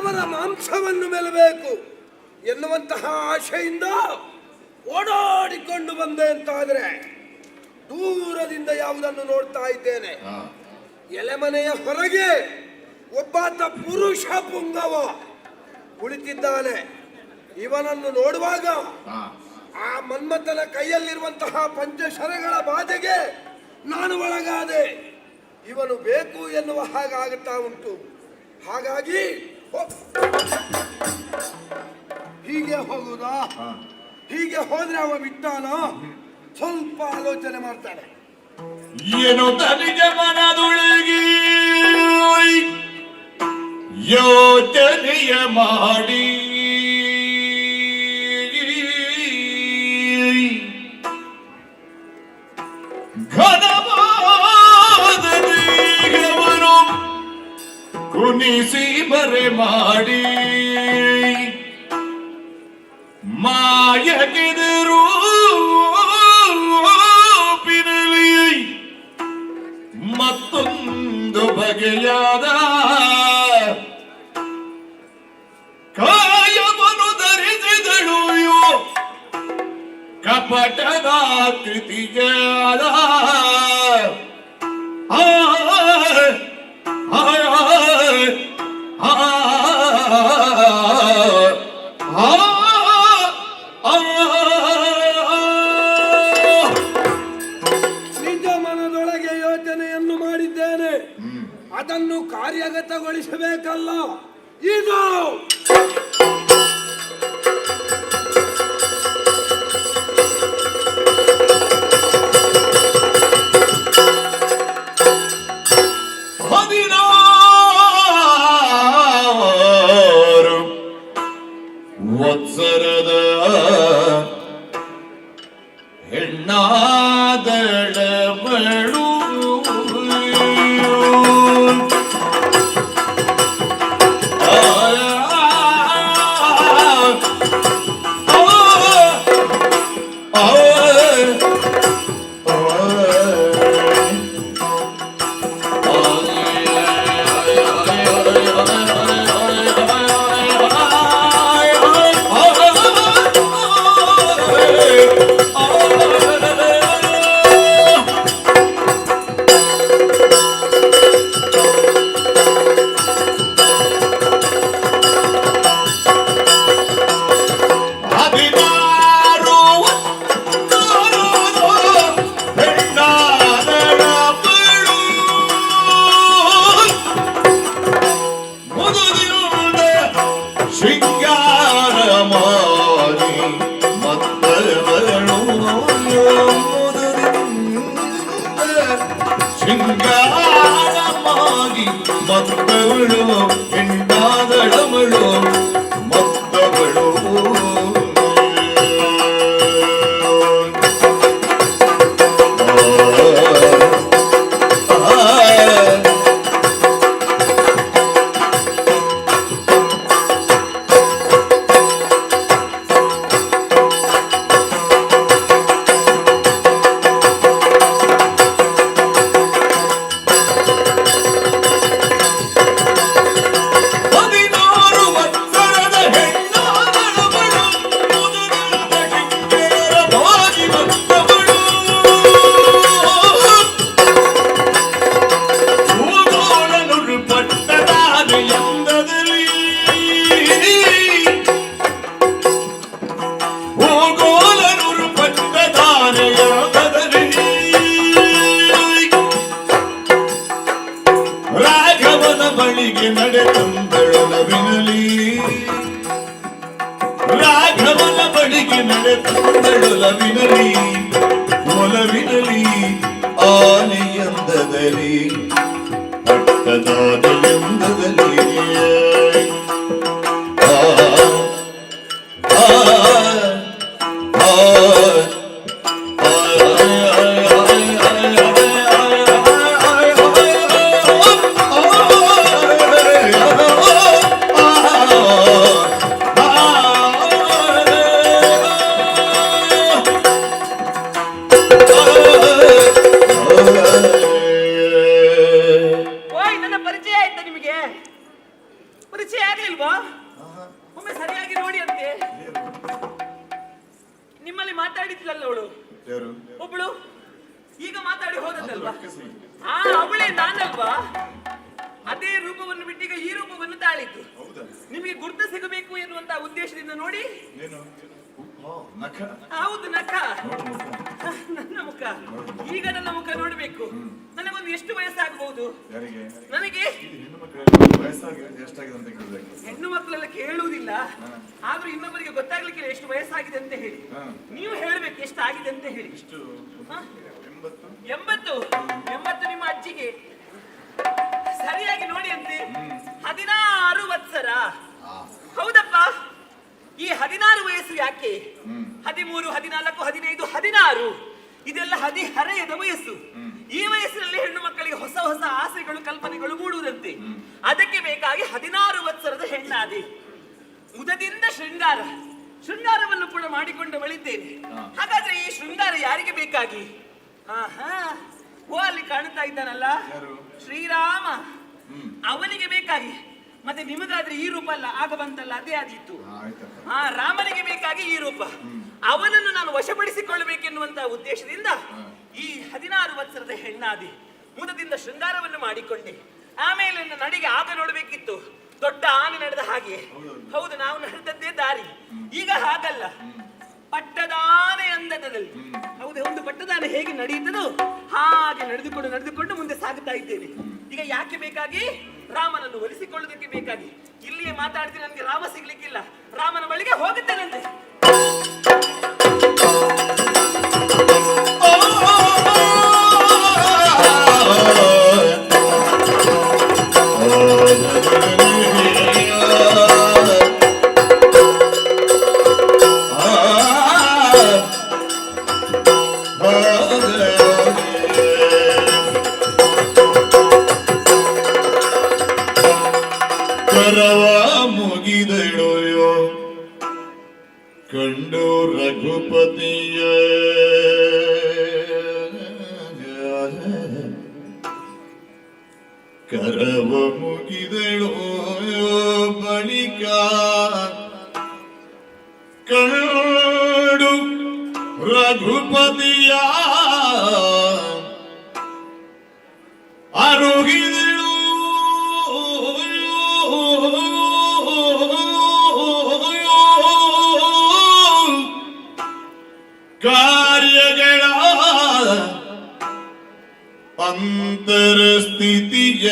ಅವರ ಮಾಂಸವನ್ನು ಮೆಲ್ಲಬೇಕು ಎನ್ನುವಂತಹ ಆಶೆಯಿಂದ ಓಡಾಡಿಕೊಂಡು ಬಂದೆ ಅಂತಾದ್ರೆ ದೂರದಿಂದ ಯಾವುದನ್ನು ನೋಡ್ತಾ ಇದ್ದೇನೆ. ಎಲೆಮನೆಯ ಹೊರಗೆ ಒಬ್ಬಾತ ಪುರುಷ ಪುಂಗವ ಕುಳಿತಿದ್ದಾನೆ. ಇವನನ್ನು ನೋಡುವಾಗ ಆ ಮನ್ಮಥನ ಕೈಯಲ್ಲಿರುವಂತಹ ಪಂಚಶರಗಳ ಬಾಧೆಗೆ ನಾನು ಒಳಗಾದೆ. ಇವನು ಬೇಕು ಎನ್ನುವ ಹಾಗಾಗುತ್ತಾ ಉಂಟು. ಹಾಗಾಗಿ ಹೀಗೆ ಹೋಗುದಾ? ಹೀಗೆ ಹೋದ್ರೆ ಅವ ಬಿಟ್ಟಾನ? ಸ್ವಲ್ಪ ಆಲೋಚನೆ ಮಾಡ್ತಾನೆ. ಏನು ತನಿಗೆ ಮನದೊಳಗಿ ಯೋಚನೆಯ ಮಾಡಿ ಘನವಾದ ದೇಹವನ್ನು ಕುಣಿಸಿ ಬರೆ ಮಾಡಿ ಮಾಯಗೆದರು ಮತ್ತೊಂದು ಬಗೆಯಾದ ಕಾಯವನ್ನು ಧರಿಸಿದಳು ಕಪಟದ ಕೃತಿಯಾದ ಅದನ್ನು ಕಾರ್ಯಗತಗೊಳಿಸಬೇಕಲ್ಲ. ಇದು ವತ್ಸರದ ಹೆಣ್ಣಾದಳ ಬಳು ಶೃಂಗಾರಮಾಗಿ ಮತ್ತವಳು ಹೆಣ್ಣಾದಳವಳು ಮತ್ತವಳು ರಾಘವನ ಬಳಿಗೆ ನಡೆತಂದಳು ಲವಿನಲಿ ಒಲವಿನಲಿ ಆನೆಯಂದದಲ್ಲಿ ಪಟ್ಟದಾನೆಯಂದದಲ್ಲಿ ಆಗ್ಲಿಲ್ವಾ? ಆಹಾ. ಒಮ್ಮೆ ಸರಿಯಾಗಿ ನೋಡಿ ಅಂತೆ. ನಿಮ್ಮಲ್ಲಿ ಮಾತಾಡಿದ್ಲಲ್ಲ ಅವಳು, ಯಾರು? ಒಬ್ಳು ಈಗ ಮಾತಾಡಿ ಹೋದದ್ದಲ್ವಾ? ರಾಕ್ಷಸಿ. ಅವಳೇ ನಾನಲ್ವಾ? ಅದೇ ರೂಪವನ್ನು ಬಿಟ್ಟೀಗ ಈ ರೂಪವನ್ನು ತಾಳಿದ್ದು. ಹೌದಾ? ನಿಮಗೆ ಗುರುತು ಸಿಗಬೇಕು ಎನ್ನುವಂತ ಉದ್ದೇಶದಿಂದ ನೋಡಿ. ಏನು? ಓ, ನಖ. ಹೌದು, ನಖ. ನೋಡು ಮುಖ. ನನ್ನ ಮುಖ. ಈಗ ನನ್ನ ಮುಖ ನೋಡ್ಬೇಕು. ನನಗೊಂದು ಎಷ್ಟು ವಯಸ್ಸಾಗಬಹುದು? ಯಾರಿಗೆ? ನನಗೆ. ಇದು ಹೆಣ್ಣು ಮಕ್ಕಳಿಗೆ ವಯಸ್ಸಾಗಿದೆ ಎಷ್ಟಾಗಿದೆ ಅಂತ ಕೇಳಿದಾಗ ಹೆಣ್ಣು ಮಕ್ಕಳೆಲ್ಲ ಕೇಳುವುದಿಲ್ಲ, ಆದ್ರೂ ಇನ್ನೊಬ್ಬರಿಗೆ ಗೊತ್ತಾಗ್ಲಿಕ್ಕೆ ಎಷ್ಟು ವಯಸ್ಸಾಗಿದೆ ಅಂತ ಹೇಳಿ. ನೀವು ಹೇಳ್ಬೇಕು ಎಷ್ಟಾಗಿದೆ ಅಂತ ಹೇಳಿ. ಇಷ್ಟು ಹ? 80. 80 ನಿಮ್ಮ ಅಜ್ಜಿಗೆ. ಸರಿಯಾಗಿ ನೋಡಿ ಅಂತೆ. 16 ವತ್ಸರ. ಹೌದಪ್ಪ. ಈ 16 ವಯಸ್ಸು ಯಾಕೆ? 13, 14, 15, 16 ಇದೆಲ್ಲ ಹದಿಹರೆಯದ ವಯಸ್ಸು. ಈ ವಯಸ್ಸಿನಲ್ಲಿ ಹೆಣ್ಣು ಮಕ್ಕಳಿಗೆ ಹೊಸ ಹೊಸ ಆಸೆಗಳು ಕಲ್ಪನೆಗಳು ಮೂಡುವುದಂತೆ. ಅದಕ್ಕೆ ಬೇಕಾಗಿ 16 ವತ್ಸರದ ಹೆಣ್ಣಾದೆ. ಮುದದಿಂದ ಶೃಂಗಾರವನ್ನು ಕೂಡ ಮಾಡಿಕೊಂಡು ಬಳಿದ್ದೇನೆ. ಹಾಗಾದ್ರೆ ಈ ಶೃಂಗಾರ ಯಾರಿಗೆ ಬೇಕಾಗಿ? ಓ, ಅಲ್ಲಿ ಕಾಣುತ್ತಾ ಇದ್ದಾನಲ್ಲ ಶ್ರೀರಾಮ, ಅವನಿಗೆ ಬೇಕಾಗಿ. ಮತ್ತೆ ನಿಮಗಾದ್ರೆ ಈ ರೂಪ ಅಲ್ಲ, ಆಗ ಬಂತಲ್ಲ ಅದೇ ಆದಿತ್ತು. ರಾಮನಿಗೆ ಬೇಕಾಗಿ ಈ ರೂಪ. ಅವನನ್ನು ನಾನು ವಶಪಡಿಸಿಕೊಳ್ಳಬೇಕೆನ್ನುವಂತ ಉದ್ದೇಶದಿಂದ ಈ 16 ವತ್ಸರದ ಹೆಣ್ಣಾದಿ. ಮುದದಿಂದ ಶೃಂಗಾರವನ್ನು ಮಾಡಿಕೊಂಡೆ. ಆಮೇಲೆ ನನ್ನ ನಡಿಗೆ ಆಗ ನೋಡ್ಬೇಕಿತ್ತು, ದೊಡ್ಡ ಆನೆ ನಡೆದ ಹಾಗೆ. ಹೌದು, ನಾವು ನಡೆದದ್ದೇ ದಾರಿ. ಈಗ ಹಾಗಲ್ಲ, ಪಟ್ಟದಾನೆ ಅಂದದಲ್ಲಿ. ಹೌದು, ಒಂದು ಪಟ್ಟದಾನೆ ಹೇಗೆ ನಡೆಯುತ್ತದೋ ಹಾಗೆ ನಡೆದುಕೊಂಡು ಮುಂದೆ ಸಾಗುತ್ತಾ ಇದ್ದೇನೆ. ಈಗ ಯಾಕೆ ಬೇಕಾಗಿ? ರಾಮನನ್ನು ಒಲಿಸಿಕೊಳ್ಳುವುದಕ್ಕೆ ಬೇಕಾಗಿ. ಇಲ್ಲಿಯೇ ಮಾತಾಡ್ತೀನಿ, ನನಗೆ ರಾಮ ಸಿಗ್ಲಿಕ್ಕಿಲ್ಲ. ರಾಮನ ಬಳಿಗೆ ಹೋಗುತ್ತೇನಂತೆ. ಕರವ ಮುಗಿದೆಳೆಯೋ ಕಂಡು ರಘುಪತಿಯ ಕರವ ಮುಗಿದೆಳೋ ಬಳಿಕ ಕಂಡು ರಘುಪತಿಯ ಅರುಗಿದೆಳು ಕಾರ್ಯಗಳ ಅಂತರಸ್ಥಿತಿಯ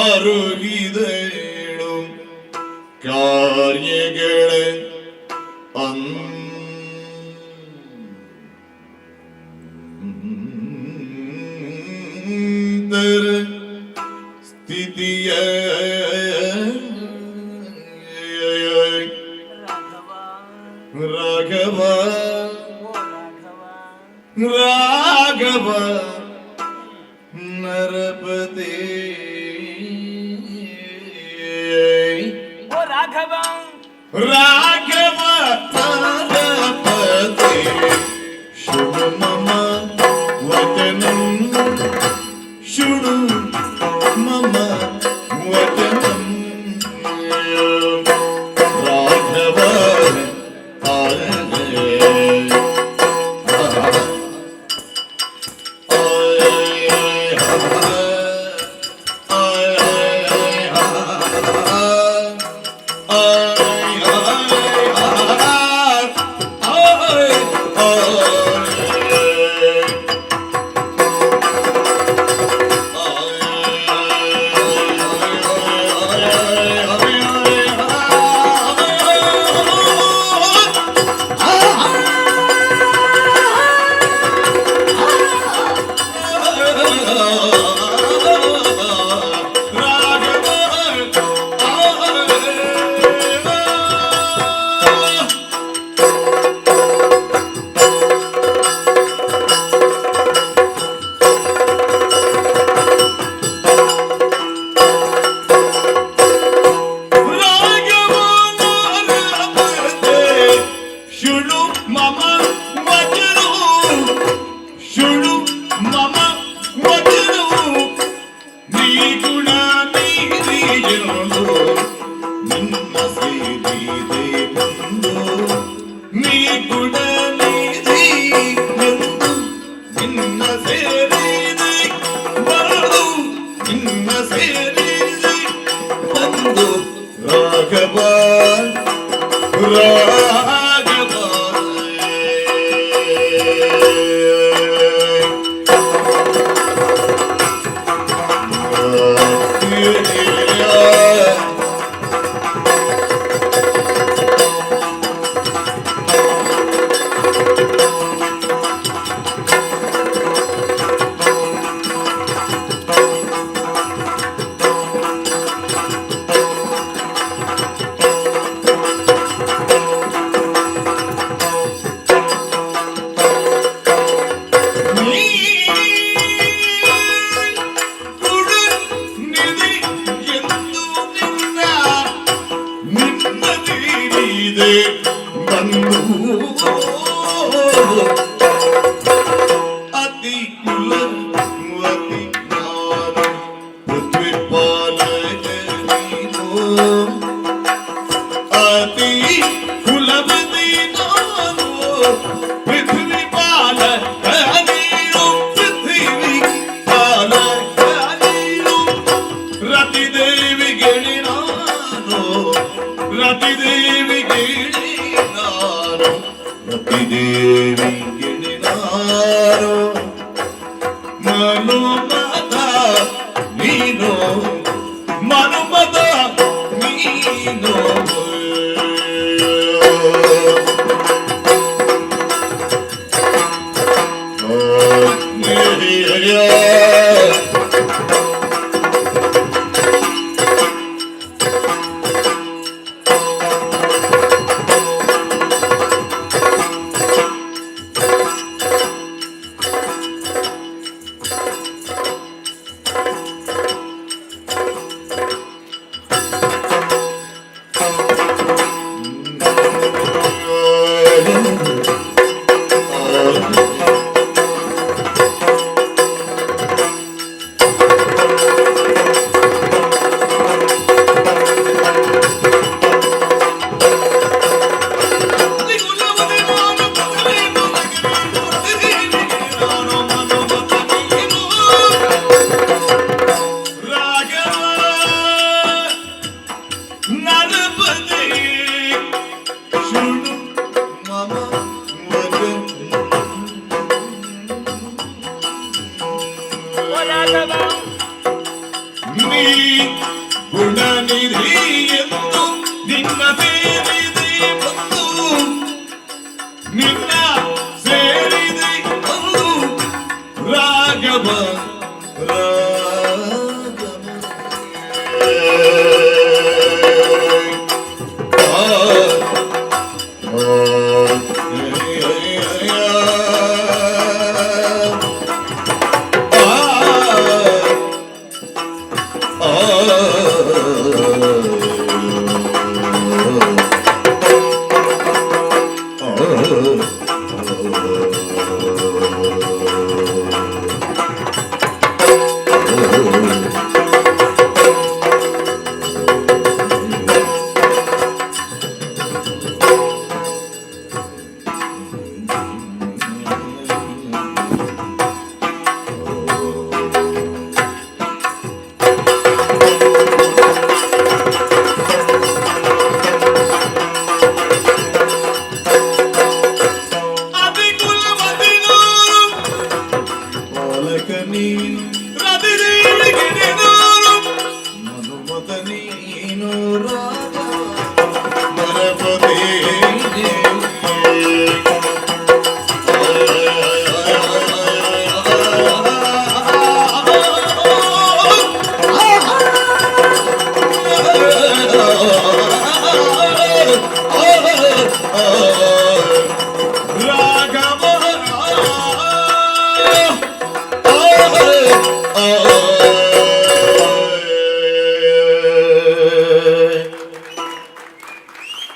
ಅರುಗಿದೆಳು ಕಾರ್ಯಗಳ ಅಂತರ ಸ್ಥಿತಿಯ ರಾಘವ ರಾಘವ ನರಪತಿ ಓ ರಾಘವ ರಾಘವ ನರಪತಿ ಶುಭ ಮಮ ವಚನಂ ಶೃಣು ಮಮ ವಚನಂ ರಾಘವ ಎಂದು ನಿನ್ನ ಸೇರಿದೆ ಬಂದು ನೀ ಗುಣ ನಿಧಿ ಎಂದು ನಿನ್ನ ಸೇರಿದೆ ಬಂದು ನಿನ್ನ ಸೇರಿದೆ ಬಂದು ರಾಘವ ರಾಘವ ಅತಿ ಕುಲ ಅತಿ ಜ್ಞಾನ ಪೃಥ್ವಿ ಪಾಲಕ ನೀನು ಅತಿ ಕುಲವತಿ ನಾನು ಪೃಥ್ವಿ ಪಾಲಕ ನೀನು ಪೃಥ್ವಿ ಪಾಲಕ ನೀನು ರತಿದೇವಿ ಗೆಳಿ ನಾನು ರತಿದೇವಿ ಗೆಳಿ ನಾನು ರತಿದೇವಿ ಗೆಳಿ ನಾನು ಮನುಮದ ನೀನು ಮನುಮದ ನೀನು ನೀ ಗುಣನಿಧಿ ಎಂದು ನಿನ್ನ ಸೇರಿದೆ ಬಂದು ನಿನ್ನ ಸೇರಿದೆ ಬಂದು ರಾಘವ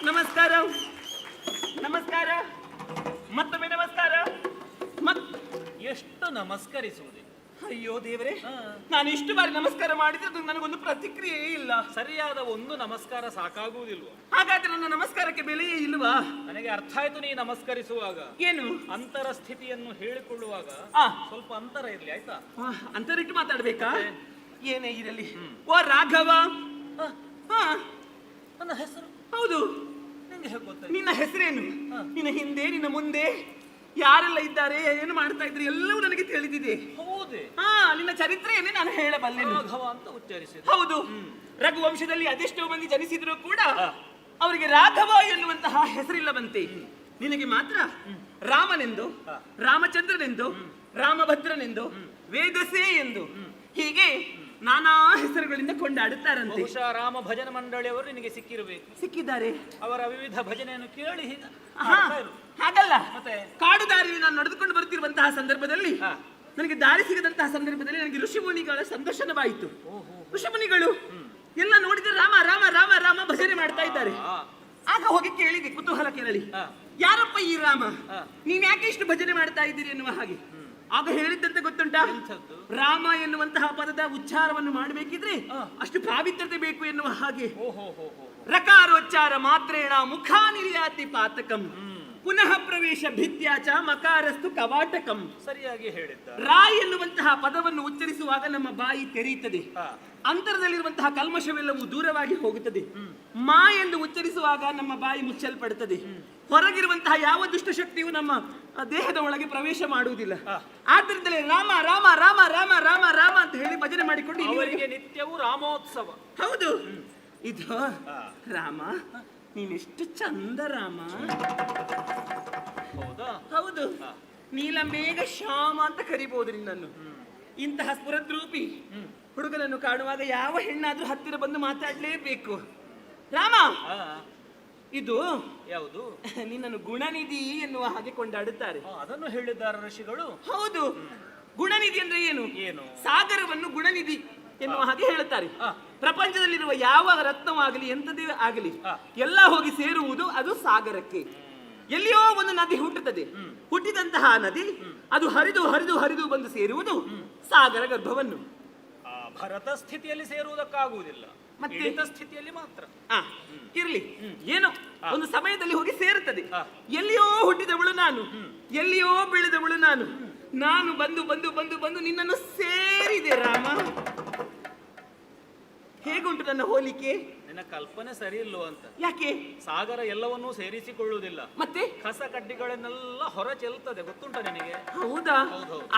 ನಮಸ್ಕಾರ ನಮಸ್ಕಾರ ಮತ್ತೊಮ್ಮೆ ನಮಸ್ಕಾರ ಎಷ್ಟು ನಮಸ್ಕರಿಸುವುದು? ಅಯ್ಯೋ ದೇವರೇ, ನಾನು ಇಷ್ಟು ಬಾರಿ ನಮಸ್ಕಾರ ಮಾಡಿದ್ರೆ ನನಗೊಂದು ಪ್ರತಿಕ್ರಿಯೆ ಇಲ್ಲ. ಸರಿಯಾದ ಒಂದು ನಮಸ್ಕಾರ ಸಾಕಾಗುವುದಿಲ್ವ? ಹಾಗಾದ್ರೆ ನನ್ನ ನಮಸ್ಕಾರಕ್ಕೆ ಬೆಲೆಯೇ ಇಲ್ವಾ? ನನಗೆ ಅರ್ಥ ಆಯ್ತು ನೀ ನಮಸ್ಕರಿಸುವಾಗ ಏನು ಅಂತರ ಸ್ಥಿತಿಯನ್ನು ಹೇಳಿಕೊಳ್ಳುವಾಗ ಆ. ಸ್ವಲ್ಪ ಅಂತರ ಇರ್ಲಿ ಆಯ್ತಾ? ಅಂತರಿಟ್ಟು ಮಾತಾಡ್ಬೇಕಾ? ಏನೇ ಇರಲಿ. ಓ ರಾಘವ. ಹಾ, ನನ್ನ ಹೆಸರು ಹೌದು. ನಿಂಗೆ ಹೇಗೆ ಗೊತ್ತಾಯ್ತು? ನಿನ್ನ ಹೆಸರೇನು? ನಿನ್ನ ಹಿಂದೆ ನಿನ್ನ ಮುಂದೆ ಯಾರೆಲ್ಲ ಇದ್ದಾರೆ, ಏನು ಮಾಡ್ತಾ ಇದ್ರು ಎಲ್ಲವೂ ನನಗೆ ತಿಳಿದಿದೆ. ಹೌದೇ? ಹಾ, ನಿನ್ನ ಚರಿತ್ರೆಯನ್ನೇ ನಾನು ಹೇಳಬಲ್ಲೆನು. ರಾಘವ ಅಂತ ಉಚ್ಚರಿಸಿದೆ. ಹೌದು. ರಘುವಂಶದಲ್ಲಿ ಅದೆಷ್ಟೋ ಮಂದಿ ಜನಿಸಿದ್ರು ಕೂಡ ಅವರಿಗೆ ರಾಘವ ಎನ್ನುವಂತಹ ಹೆಸರಿಲ್ಲ ಬಂತೆ. ನಿನಗೆ ಮಾತ್ರ ರಾಮನೆಂದು, ರಾಮಚಂದ್ರನೆಂದು, ರಾಮಭದ್ರನೆಂದು, ವೇದಸೆ ಎಂದು ಹೀಗೆ ನಾನಾ ಹೆಸರುಗಳಿಂದ ಕೊಂಡಾಡುತ್ತಾರಂತೆ. ಬಹುಶಃ ರಾಮ ಭಜನ ಮಂಡಳಿಯವರು ನಿನಗೆ ಸಿಕ್ಕಿರಬೇಕು. ಸಿಕ್ಕಿದ್ದಾರೆ. ಅವರ ವಿವಿಧ ಭಜನೆಯನ್ನು ಕೇಳಿ ಆಹಾ, ಹಾಗಲ್ಲ. ಮತ್ತೆ? ಕಾಡು ದಾರಿಯಲ್ಲಿ ನಾನು ನಡೆದುಕೊಂಡು ಬರುತ್ತಿರುವಂತಹ ಸಂದರ್ಭದಲ್ಲಿ ನನಗೆ ದಾರಿ ಸಿಗದಂತಹ ಸಂದರ್ಭದಲ್ಲಿ ನನಗೆ ಋಷಿಮುನಿಗಳ ಸಂದರ್ಶನವಾಯಿತು. ಋಷಿಮುನಿಗಳು ಎಲ್ಲ ನೋಡಿದ್ರೆ ರಾಮ ರಾಮ ರಾಮ ರಾಮ ಭಜನೆ ಮಾಡ್ತಾ ಇದ್ದಾರೆ. ಆಗ ಹೋಗಿ ಕೇಳಿದೆ, ಕುತೂಹಲ ಕೇಳಲಿ, ಯಾರಪ್ಪ ಈ ರಾಮ? ನೀವ್ ಯಾಕೆ ಇಷ್ಟು ಭಜನೆ ಮಾಡ್ತಾ ಇದ್ದೀರಿ ಎನ್ನುವ ಹಾಗೆ. ಆಗ ಹೇಳಿದ್ದಂತೆ ಗೊತ್ತುಂಟಾ? ರಾಮ ಎನ್ನುವಂತಹ ಪದದ ಉಚ್ಚಾರವನ್ನು ಮಾಡಬೇಕಿದ್ರೆ ಅಷ್ಟು ಪಾವಿತ್ರತೆ ಬೇಕು ಎನ್ನುವ ಹಾಗೆ. ರಕಾರೋಚ್ಚಾರ ಮಾತ್ರೇಣ ಮುಖಾನಿರ್ಯಾತಿ ಪಾತಕಂ ಪುನಃ ಪ್ರವೇಶ ಭಿತ್ಯಾಚ ಮಕಾರಸ್ತು ಕವಾಟಕಂ. ಸರಿಯಾಗಿ ಹೇಳಿದ್ದ. ರಾ ಎನ್ನುವಂತಹ ಪದವನ್ನು ಉಚ್ಚರಿಸುವಾಗ ನಮ್ಮ ಬಾಯಿ ತೆರೆಯುತ್ತದೆ. ಅಂತರದಲ್ಲಿರುವಂತಹ ಕಲ್ಮಶವೆಲ್ಲವೂ ದೂರವಾಗಿ ಹೋಗುತ್ತದೆ. ಮಾ ಎಂದು ಉಚ್ಚರಿಸುವಾಗ ನಮ್ಮ ಬಾಯಿ ಮುಚ್ಚಲ್ಪಡುತ್ತದೆ. ಹೊರಗಿರುವಂತಹ ಯಾವ ದುಷ್ಟಶಕ್ತಿಯು ನಮ್ಮ ದೇಹದ ಒಳಗೆ ಪ್ರವೇಶ ಮಾಡುವುದಿಲ್ಲ. ಆದ್ದರಿಂದಲೇ ರಾಮ ರಾಮ ರಾಮ ರಾಮ ರಾಮ ರಾಮ ಅಂತ ಹೇಳಿ ಭಜನೆ ಮಾಡಿಕೊಂಡು ಅವರಿಗೆ ನಿತ್ಯವೂ ರಾಮೋತ್ಸವ. ಹೌದು. ಇದು ರಾಮ, ನೀನೆಷ್ಟು ಚಂದ ರಾಮ. ಹೌದಾ? ಹೌದು. ನೀಲಮೇಘ ಶ್ಯಾಮ ಅಂತ ಕರಿಬಹುದು ನಿನ್ನನ್ನು. ಇಂತಹ ಸ್ಫುರದ್ರೂಪಿ ಹುಡುಗನನ್ನು ಕಾಣುವಾಗ ಯಾವ ಹೆಣ್ಣಾದ್ರೂ ಹತ್ತಿರ ಬಂದು ಮಾತಾಡ್ಲೇಬೇಕು. ರಾಮ, ಇದು ಯಾವುದು? ನಿನ್ನನ್ನು ಗುಣನಿಧಿ ಎನ್ನುವ ಹಾಗೆ ಕೊಂಡಾಡುತ್ತಾರೆ. ಅದನ್ನು ಹೇಳಿದ್ದಾರೆ ಋಷಿಗಳು. ಹೌದು. ಗುಣನಿಧಿ ಅಂದ್ರೆ ಏನು? ಏನು? ಸಾಗರವನ್ನು ಗುಣನಿಧಿ ಎನ್ನುವ ಹಾಗೆ ಹೇಳುತ್ತಾರೆ. ಪ್ರಪಂಚದಲ್ಲಿರುವ ಯಾವ ರತ್ನವಾಗಲಿ ಎಂತದೇ ಆಗಲಿ ಎಲ್ಲ ಹೋಗಿ ಸೇರುವುದು ಅದು ಸಾಗರಕ್ಕೆ. ಎಲ್ಲಿಯೋ ಒಂದು ನದಿ ಹುಟ್ಟುತ್ತದೆ. ಹುಟ್ಟಿದಂತಹ ನದಿ ಅದು ಹರಿದು ಹರಿದು ಹರಿದು ಬಂದು ಸೇರುವುದು ಸಾಗರ ಗರ್ಭವನ್ನು. ಭರತ ಸ್ಥಿತಿಯಲ್ಲಿ ಸೇರುವುದಕ್ಕಾಗುವುದಿಲ್ಲ, ಮತ್ತೆ ಇಳಿತ ಸ್ಥಿತಿಯಲ್ಲಿ ಮಾತ್ರ. ಇರ್ಲಿ, ಏನೋ ಒಂದು ಸಮಯದಲ್ಲಿ ಹೋಗಿ ಸೇರುತ್ತದೆ. ಎಲ್ಲಿಯೋ ಹುಟ್ಟಿದವಳು ನಾನು, ಎಲ್ಲಿಯೋ ಬೆಳೆದವಳು ನಾನು. ನಾನು ಬಂದು ಬಂದು ಬಂದು ಬಂದು ನಿನ್ನನ್ನು ಸೇರಿದೆ ರಾಮ. ಹೇಗುಂಟು ನನ್ನ ಹೋಲಿಕೆ? ನಿನ್ನ ಕಲ್ಪನೆ ಸರಿ ಇಲ್ಲೋ ಅಂತ. ಯಾಕೆ? ಸಾಗರ ಎಲ್ಲವನ್ನೂ ಸೇರಿಸಿಕೊಳ್ಳುವುದಿಲ್ಲ, ಮತ್ತೆ ಕಸ ಕಡ್ಡಿಗಳನ್ನೆಲ್ಲ ಹೊರ ಚೆಲ್ತದೆ. ಗೊತ್ತುಂಟ ನಿನಗೆ? ಹೌದಾ?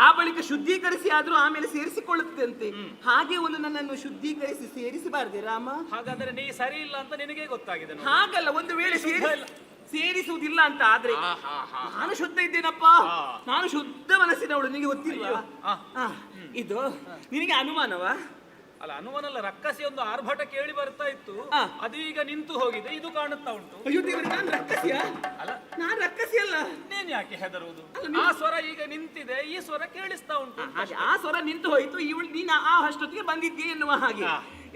ಆ ಬಳಿಕ ಶುದ್ಧೀಕರಿಸಿ ಆದ್ರೂ ಆಮೇಲೆ ಸೇರಿಸಿಕೊಳ್ಳುತ್ತಂತೆ. ಹಾಗೆ ಒಂದು ನನ್ನನ್ನು ಶುದ್ಧೀಕರಿಸಿ ಸೇರಿಸಬಾರ್ದೆ ರಾಮ? ಹಾಗಾದ್ರೆ ನೀ ಸರಿ ಇಲ್ಲ ಅಂತ ನಿನಗೆ ಗೊತ್ತಾಗಿದೆ. ಹಾಗಲ್ಲ, ಒಂದು ವೇಳೆ ಸೇರಿಸುವುದಿಲ್ಲ ಅಂತ ಆದ್ರೆ ನಾನು ಶುದ್ಧ ಇದ್ದೇನಪ್ಪ. ನಾನು ಶುದ್ಧ ಮನಸ್ಸಿನವಳು, ನಿನಗೆ ಗೊತ್ತಿಲ್ವಾ? ಇದು ನಿನಗೆ ಅನುಮಾನವಾ? ಅಲ್ಲ, ಅನುಮಾನಲ್ಲ, ರಕ್ಕಸಿ ಒಂದು ಆರ್ಭಟ ಕೇಳಿ ಬರ್ತಾ ಇತ್ತು. ಅದು ಈಗ ನಿಂತು ಹೋಗಿದೆ, ಇದು ಕಾಣುತ್ತಾ ಉಂಟು. ಅಯ್ಯೋ ದೇವರೇ, ನಾನು ರಕ್ಕಸಿಯ? ಅಲ್ಲ, ನಾನು ರಕ್ಕಸಿ ಅಲ್ಲ. ನೀನ್ ಯಾಕೆ ಹೆದರುವುದು? ಆ ಸ್ವರ ಈಗ ನಿಂತಿದೆ, ಈ ಸ್ವರ ಕೇಳಿಸ್ತಾ ಉಂಟು. ಆ ಸ್ವರ ನಿಂತು ಹೋಯ್ತು, ಇವಳು ನೀನು ಆ ಅಷ್ಟೊತ್ತಿಗೆ ಬಂದಿದ್ದೆ ಎನ್ನುವ ಹಾಗೆ.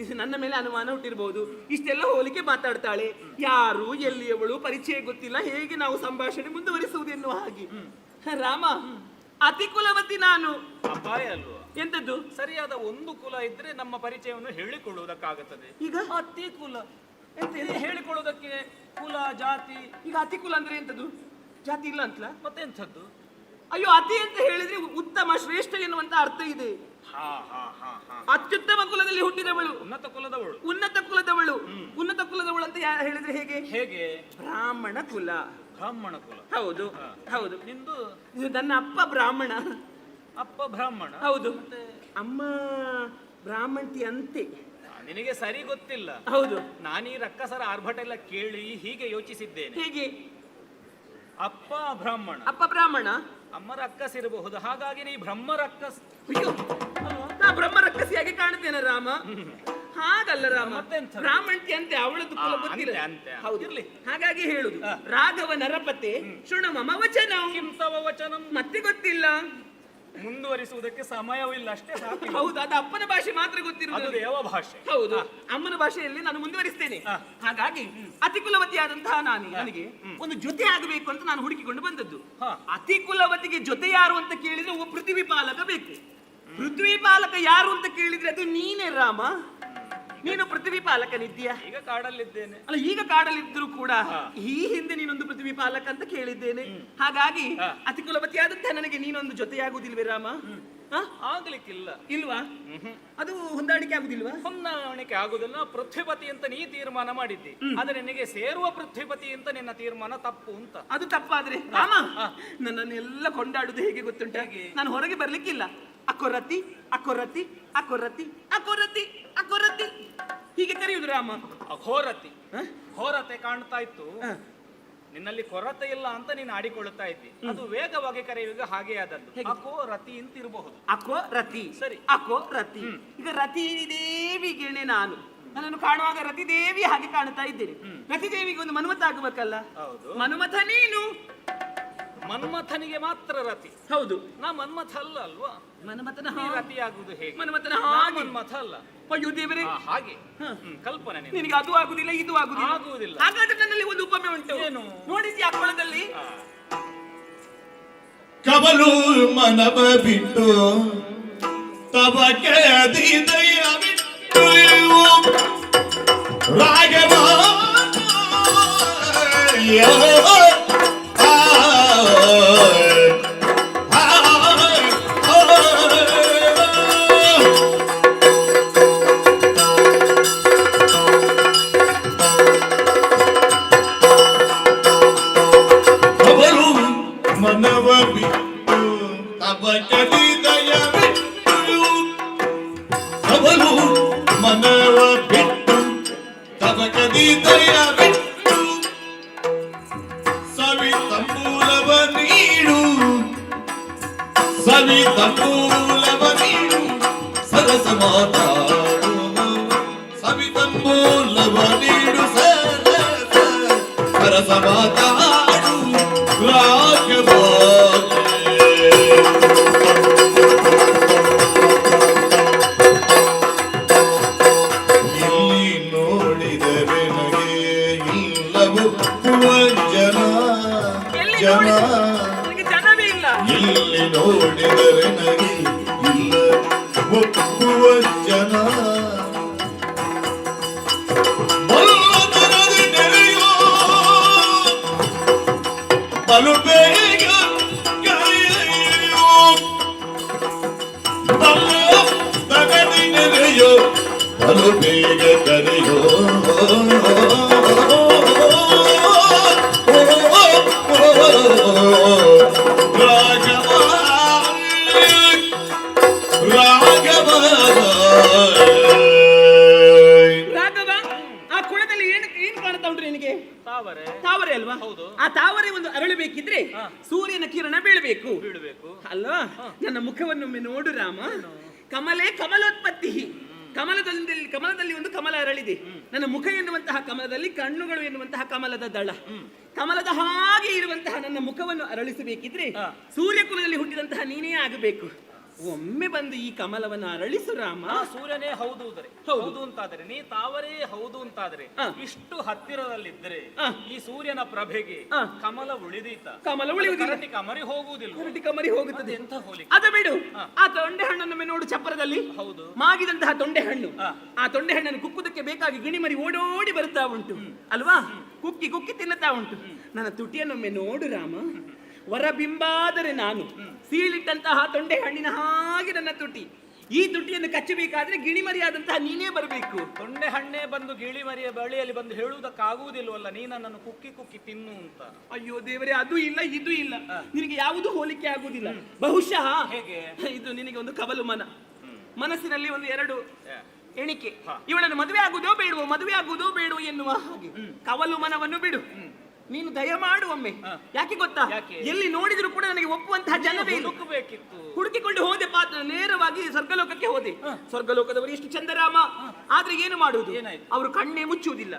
ಇದು ನನ್ನ ಮೇಲೆ ಅನುಮಾನ ಹುಟ್ಟಿರ್ಬಹುದು. ಇಷ್ಟೆಲ್ಲ ಹೋಲಿಕೆ ಮಾತಾಡ್ತಾಳೆ. ಯಾರು, ಎಲ್ಲಿಯವಳು, ಪರಿಚಯ ಗೊತ್ತಿಲ್ಲ, ಹೇಗೆ ನಾವು ಸಂಭಾಷಣೆ ಮುಂದುವರಿಸುವುದು ಎನ್ನುವ ಹಾಗೆ. ರಾಮ, ಅತಿ ಕುಲವತಿ ನಾನು. ಅಪಾಯ ಅಲ್ವಾ? ಎಂತದ್ದು? ಸರಿಯಾದ ಒಂದು ಕುಲ ಇದ್ರೆ ನಮ್ಮ ಪರಿಚಯವನ್ನು ಹೇಳಿಕೊಳ್ಳುವುದಕ್ಕಾಗುತ್ತದೆ. ಈಗ ಅತಿ ಕುಲ ಎಂತ ಹೇಳಿಕೊಳ್ಳುವುದಕ್ಕೆ ಕುಲ ಜಾತಿ. ಈಗ ಅತಿ ಕುಲ ಅಂದ್ರೆ ಎಂತದ್ದು? ಜಾತಿ ಇಲ್ಲ ಅಂತಲ್ಲ, ಮತ್ತೆಂಥದ್ದು? ಅಯ್ಯೋ, ಅತಿ ಅಂತ ಹೇಳಿದ್ರೆ ಉತ್ತಮ, ಶ್ರೇಷ್ಠ ಎನ್ನುವಂತ ಅರ್ಥ ಇದೆ. ಅತ್ಯುತ್ತಮ ಕುಲದಲ್ಲಿ ಹುಟ್ಟಿದವಳು, ಉನ್ನತ ಕುಲದವಳು. ಉನ್ನತ ಕುಲದವಳು. ಉನ್ನತ ಕುಲದವಳು ಅಂತ ಹೇಳಿದ್ರೆ ಹೇಗೆ? ಹೇಗೆ? ಬ್ರಾಹ್ಮಣ ಕುಲ. ಬ್ರಾಹ್ಮಣ ಕುಲ. ಹೌದು ಹೌದು. ನಿಂದು? ಇದು ನನ್ನ ಅಪ್ಪ ಬ್ರಾಹ್ಮಣ. ಅಪ್ಪ ಬ್ರಾಹ್ಮಣ? ಹೌದು. ಅಮ್ಮ ಬ್ರಾಹ್ಮಣತಿ ಅಂತೆ. ನಿನಗೆ ಸರಿ ಗೊತ್ತಿಲ್ಲ. ಹೌದು. ನಾನೀ ರಕ್ಕಸರ ಆರ್ಭಟ ಎಲ್ಲ ಕೇಳಿ ಹೀಗೆ ಯೋಚಿಸಿದ್ದೇನೆ. ಹೇಗೆ? ಅಪ್ಪ ಬ್ರಾಹ್ಮಣ, ಅಪ್ಪ ಬ್ರಾಹ್ಮಣ, ಅಮ್ಮ ರಕ್ಕಸಿರಬಹುದು. ಹಾಗಾಗಿ ನೀ ಬ್ರಹ್ಮ ರಕ್ಕಸ್. ನಾ ಬ್ರಹ್ಮ ರಕ್ಕಸಿಯಾಗಿ ಕಾಣುತ್ತೇನೆ ರಾಮ? ಹಾಗಲ್ಲ ರಾಮ, ಮತ್ತೆಂತ? ಬ್ರಾಹ್ಮಣತಿ ಅಂತೆ, ಅವಳದ್ದು ಕುಲ ಗೊತ್ತಿಲ್ಲ. ಹೌದು. ಹಾಗಾಗಿ ಹೇಳುದು ರಾಘವ ನರಪತೆ ಶೃಣ ಮಮ ವಚನ. ಕಿಂ ತವ ವಚನಂ. ಮತ್ತೆ ಗೊತ್ತಿಲ್ಲ, ಮುಂದುವರಿಸುವುದಕ್ಕೆ ಸಮಯವಿಲ್ಲ, ಅಷ್ಟೇ ಸಾಕು. ಹೌದು, ಅದು ಅಪ್ಪನ ಭಾಷೆ ಮಾತ್ರ ಗೊತ್ತಿರುವುದು. ಅದು ದೇವ ಭಾಷೆ. ಹೌದು, ಅಮ್ಮನ ಭಾಷೆಯಲ್ಲಿ ನಾನು ಮುಂದುವರಿಸ್ತೇನೆ. ಹಾಗಾಗಿ ಅತಿ ಕುಲವತಿಯಾದಂತಹ ನನಗೆ ಒಂದು ಜೊತೆ ಆಗಬೇಕು ಅಂತ ನಾನು ಹುಡುಕಿಕೊಂಡು ಬಂದದ್ದು. ಅತಿ ಕುಲವತಿಗೆ ಜೊತೆ ಯಾರು ಅಂತ ಕೇಳಿದ್ರೆ ಒಬ್ಬ ಪೃಥ್ವಿ ಪಾಲಕ ಬೇಕು. ಪೃಥ್ವಿ ಪಾಲಕ ಯಾರು ಅಂತ ಕೇಳಿದ್ರೆ ಅದು ನೀನೇ ರಾಮ. ನೀನು ಪೃಥ್ವಿ ಪಾಲಕನಿದ್ದೀಯಾ? ಈಗ ಕಾಡಲ್ಲಿದ್ದೇನೆ. ಅಲ್ಲ, ಈಗ ಕಾಡಲಿದ್ದರೂ ಕೂಡ ಈ ಹಿಂದೆ ನೀನೊಂದು ಪೃಥ್ವಿ ಪಾಲಕ ಅಂತ ಕೇಳಿದ್ದೇನೆ. ಹಾಗಾಗಿ ಅತಿ ಕುಲಪತಿಯಾದಂತಹ ನನಗೆ ನೀನೊಂದು ಜೊತೆಯಾಗುವುದಿಲ್ವೇ ರಾಮ? ಆಗ್ಲಿಕ್ಕಿಲ್ಲ. ಇಲ್ವಾ? ಅದು ಹೊಂದಾಣಿಕೆ ಆಗುದಿಲ್ವಾ? ಹೊಂದಾಣಿಕೆ ಆಗುದಿಲ್ಲ. ಪೃಥ್ವಿಪತಿ ಅಂತ ನೀ ತೀರ್ಮಾನ ಮಾಡಿದ್ದಿ, ಆದ್ರೆ ನಿನಗೆ ಸೇರುವ ಪೃಥ್ವಿಪತಿ ಅಂತ ನಿನ್ನ ತೀರ್ಮಾನ ತಪ್ಪು ಅಂತ. ಅದು ತಪ್ಪಾದ್ರೆ ರಾಮ ನನ್ನನ್ನೆಲ್ಲ ಕೊಂಡಾಡುದು ಹೇಗೆ ಗೊತ್ತುಂಟ? ನಾನು ಹೊರಗೆ ಬರ್ಲಿಕ್ಕಿಲ್ಲ. ಅಕೊರತಿ ಅಕೊರತಿ ಅಕೊರತಿ ಅಕೊರತಿ ಅಕೊರತಿ ಹೀಗೆ ಕರೆಯುವುದು ರಾಮ. ಅಘೋರತಿ ಘೋರತೆ ಕಾಣ್ತಾ ಇತ್ತು ನಿನ್ನಲ್ಲಿ. ಕೊರತೆ ಇಲ್ಲ ಅಂತ ನೀನು ಆಡಿಕೊಳ್ಳುತ್ತಾ ಇದ್ದಿ. ಅದು ವೇಗವಾಗಿ ಕರೆಯುವಾಗ ಹಾಗೆ ಆದದ್ದು. ಅಕೋ ರತಿ ಅಂತ ಇರಬಹುದು. ಅಕೋ ರತಿ, ಸರಿ. ಅಕೋ ರತಿ. ಈಗ ರತಿ ದೇವಿಗೆನೆ ನನ್ನನ್ನು ಕಾಣುವಾಗ ರತಿದೇವಿ ಹಾಗೆ ಕಾಣ್ತಾ ಇದ್ದೇನೆ. ರತಿದೇವಿಗೆ ಒಂದು ಮನ್ಮಥ ಆಗಬೇಕಲ್ಲ? ಹೌದು. ಮನ್ಮಥ ನೀನು. ಮನ್ಮಥನಿಗೆ ಮಾತ್ರ ರತಿ. ಹೌದು. ನಾ ಮನ್ಮಥ ಅಲ್ಲ ಅಲ್ವಾ? ಮನ್ಮಥನ ರತಿ ಆಗುದು ಹೇಗೆ? ಮನ್ಮಥನ ಮನ್ಮಥ ಅಲ್ಲ. ಅಯ್ಯೋ ದೇವರೇ, ಹಾಗೆ ಕಲ್ಪನೆ ನಿನಗೆ ಅದು ಆಗುದಿಲ್ಲ, ಇದು ಆಗುವುದಿಲ್ಲ. ಹಾಗಾದ್ರೆ ನನ್ನಲ್ಲಿ ಒಂದು ಉಪಮೆ ಉಂಟು. ಏನು? ನೋಡಿದ್ಯಾ ಕೊಳದಲ್ಲಿ? ಕಬಲು ಮನವ ಬಿಟ್ಟು ತಬಕೆ ದಯ ಬಿಟ್ಟು ರಾಘವ ಮನವ ಬಿಟ್ಟು ತಬಕದಿ ದಯ ಬಿಟ್ಟು ಅವಳು ಮನವ ಬಿಟ್ಟು ತಬಕದಿ ದಯ ಬಿಟ್ಟು ಸವಿ ತಂಬೂಲವ ನೀಡು ಸವಿ ತಂಬೂಲವ ನೀಡು ಸರಸ ಮಾತಾಡು ಸವಿ ತಂಬೂಲವ ನೀಡು ಸರಸ ಮಾತಾಡು ರಾಘವ. ಇಲ್ಲಿ ನೋಡಿದರೆ ನಗೆ ಇಲ್ಲವು ಜನ ಜನ. ಜನವೇ ಇಲ್ಲ. ಇಲ್ಲಿ ನೋಡಿದರೆ ನಗೆ ಇಲ್ಲ ಒಪ್ಪುವ ಜನ. ಬಲು ಬೇಗ ಕರೆಯೋ ತಗದಿ ನೆರೆಯೋ ಬಲು ಬೇಗ ಕರೆಯೋ ರಾಘವ ರಾಘವ ರಾಘವ, ಆ ಕುಳದಲ್ಲಿ ಏನು ಕಾಣ್ತಾ ಉಂಟು ನಿನಗೆ? ತಾವರೆ. ತಾವರೆ ಅಲ್ವಾ? ಹೌದು. ಆ ತಾವರೆ ಒಂದು ಅರಳಬೇಕಿದ್ರೆ ಸೂರ್ಯನ ಕಿರಣ ಬೀಳಬೇಕು ಅಲ್ವಾ? ನನ್ನ ಮುಖವನ್ನೊಮ್ಮೆ ನೋಡು ರಾಮ. ಕಮಲೇ ಕಮಲೋತ್ಪತ್ತಿ. ಕಮಲದಲ್ಲಿ ಒಂದು ಕಮಲ ಅರಳಿದೆ. ನನ್ನ ಮುಖ ಎನ್ನುವಂತಹ ಕಮಲದಲ್ಲಿ ಕಣ್ಣುಗಳು ಎನ್ನುವಂತಹ ಕಮಲದ ದಳ. ಕಮಲದ ಹಾಗೆ ಇರುವಂತಹ ನನ್ನ ಮುಖವನ್ನು ಅರಳಿಸಬೇಕಿದ್ರೆ ಸೂರ್ಯಕುಲದಲ್ಲಿ ಹುಟ್ಟಿದಂತಹ ನೀನೇ ಆಗಬೇಕು. ಒಮ್ಮೆ ಬಂದು ಈ ಕಮಲವನ್ನು ಅರಳಿಸು ರಾಮ. ಸೂರ್ಯನೇ ಹೌದು ಅಂತಾದರೆ, ನೀ ತಾವರೇ ಹೌದು ಅಂತಾದರೆ, ಇಷ್ಟು ಹತ್ತಿರದಲ್ಲಿದ್ದರೆ ಈ ಸೂರ್ಯನ ಪ್ರಭೆಗೆ ಕಮಲ ಉಳಿದೀತ? ಕಮಲ ಉಳಿಯುವುದಿಲ್ಲ. ಕಮರಿ ಹೋಗುವುದಿಲ್ಲ. ಕಮರಿ ಹೋಗುತ್ತದೆ. ಎಂತ ಹೋಲಿಕೆ? ಅದು ಬಿಡು. ಆ ತೊಂಡೆ ಹಣ್ಣನ್ನು ನೋಡು ಚಪ್ಪರದಲ್ಲಿ. ಹೌದು. ಮಾಗಿದಂತಹ ತೊಂಡೆ ಹಣ್ಣು. ಆ ತೊಂಡೆ ಹಣ್ಣನ್ನು ಕುಕ್ಕುದಕ್ಕೆ ಬೇಕಾಗಿ ಗಿಣಿಮರಿ ಓಡೋಡಿ ಬರುತ್ತಾ ಉಂಟು ಅಲ್ವಾ? ಕುಕ್ಕಿ ಕುಕ್ಕಿ ತಿನ್ನುತ್ತಾ ಉಂಟು. ನನ್ನ ತುಟಿಯನ್ನೊಮ್ಮೆ ನೋಡು ರಾಮ. ವರಬಿಂಬಾದರೆ ನಾನು ಸೀಳಿಟ್ಟಂತಹ ತೊಂಡೆ ಹಣ್ಣಿನ ಹಾಗೆ ನನ್ನ ತುಟಿ. ಈ ತುಟಿಯನ್ನು ಕಚ್ಚಬೇಕಾದ್ರೆ ಗಿಣಿಮರಿಯಾದಂತಹ ನೀನೇ ಬರಬೇಕು. ತೊಂಡೆ ಹಣ್ಣೆ ಬಂದು ಗಿಳಿಮರಿಯ ಬಳಿಯಲ್ಲಿ ಬಂದು ಹೇಳುವುದಕ್ಕಾಗುವುದಿಲ್ವಲ್ಲ, ನೀ ನನ್ನನ್ನು ಕುಕ್ಕಿ ಕುಕ್ಕಿ ತಿನ್ನು ಅಂತ. ಅಯ್ಯೋ ದೇವರೇ, ಅದು ಇಲ್ಲ ಇದು ಇಲ್ಲ. ನಿನಗೆ ಯಾವುದು ಹೋಲಿಕೆ ಆಗುವುದಿಲ್ಲ. ಬಹುಶಃ ಹೇಗೆ ಇದು ನಿನಗೆ ಒಂದು ಕವಲು ಮನಸ್ಸಿನಲ್ಲಿ ಒಂದು ಎರಡು ಎಣಿಕೆ. ಇವಳನ್ನು ಮದುವೆ ಆಗುವುದೋ ಬೇಡವೋ ಎನ್ನುವ ಹಾಗೆ ಕವಲು ಮನವನ್ನು ಬಿಡು. ನೀನು ದಯಮಾಡು ಒಮ್ಮೆ. ಯಾಕೆ ಗೊತ್ತಾ? ಎಲ್ಲಿ ನೋಡಿದ್ರು ಕೂಡ ನನಗೆ ಒಪ್ಪುವಂತಹ ಜನವೇ ಹುಡುಕಬೇಕಿತ್ತು. ಹುಡುಕಿಕೊಂಡು ಹೋದೆ. ನೇರವಾಗಿ ಸ್ವರ್ಗಲೋಕಕ್ಕೆ ಹೋದೆ. ಸ್ವರ್ಗಲೋಕದವರು ಎಷ್ಟು ಚಂದರಾಮ. ಆದ್ರೆ ಏನು ಮಾಡುವುದು? ಅವರು ಕಣ್ಣೇ ಮುಚ್ಚುವುದಿಲ್ಲ.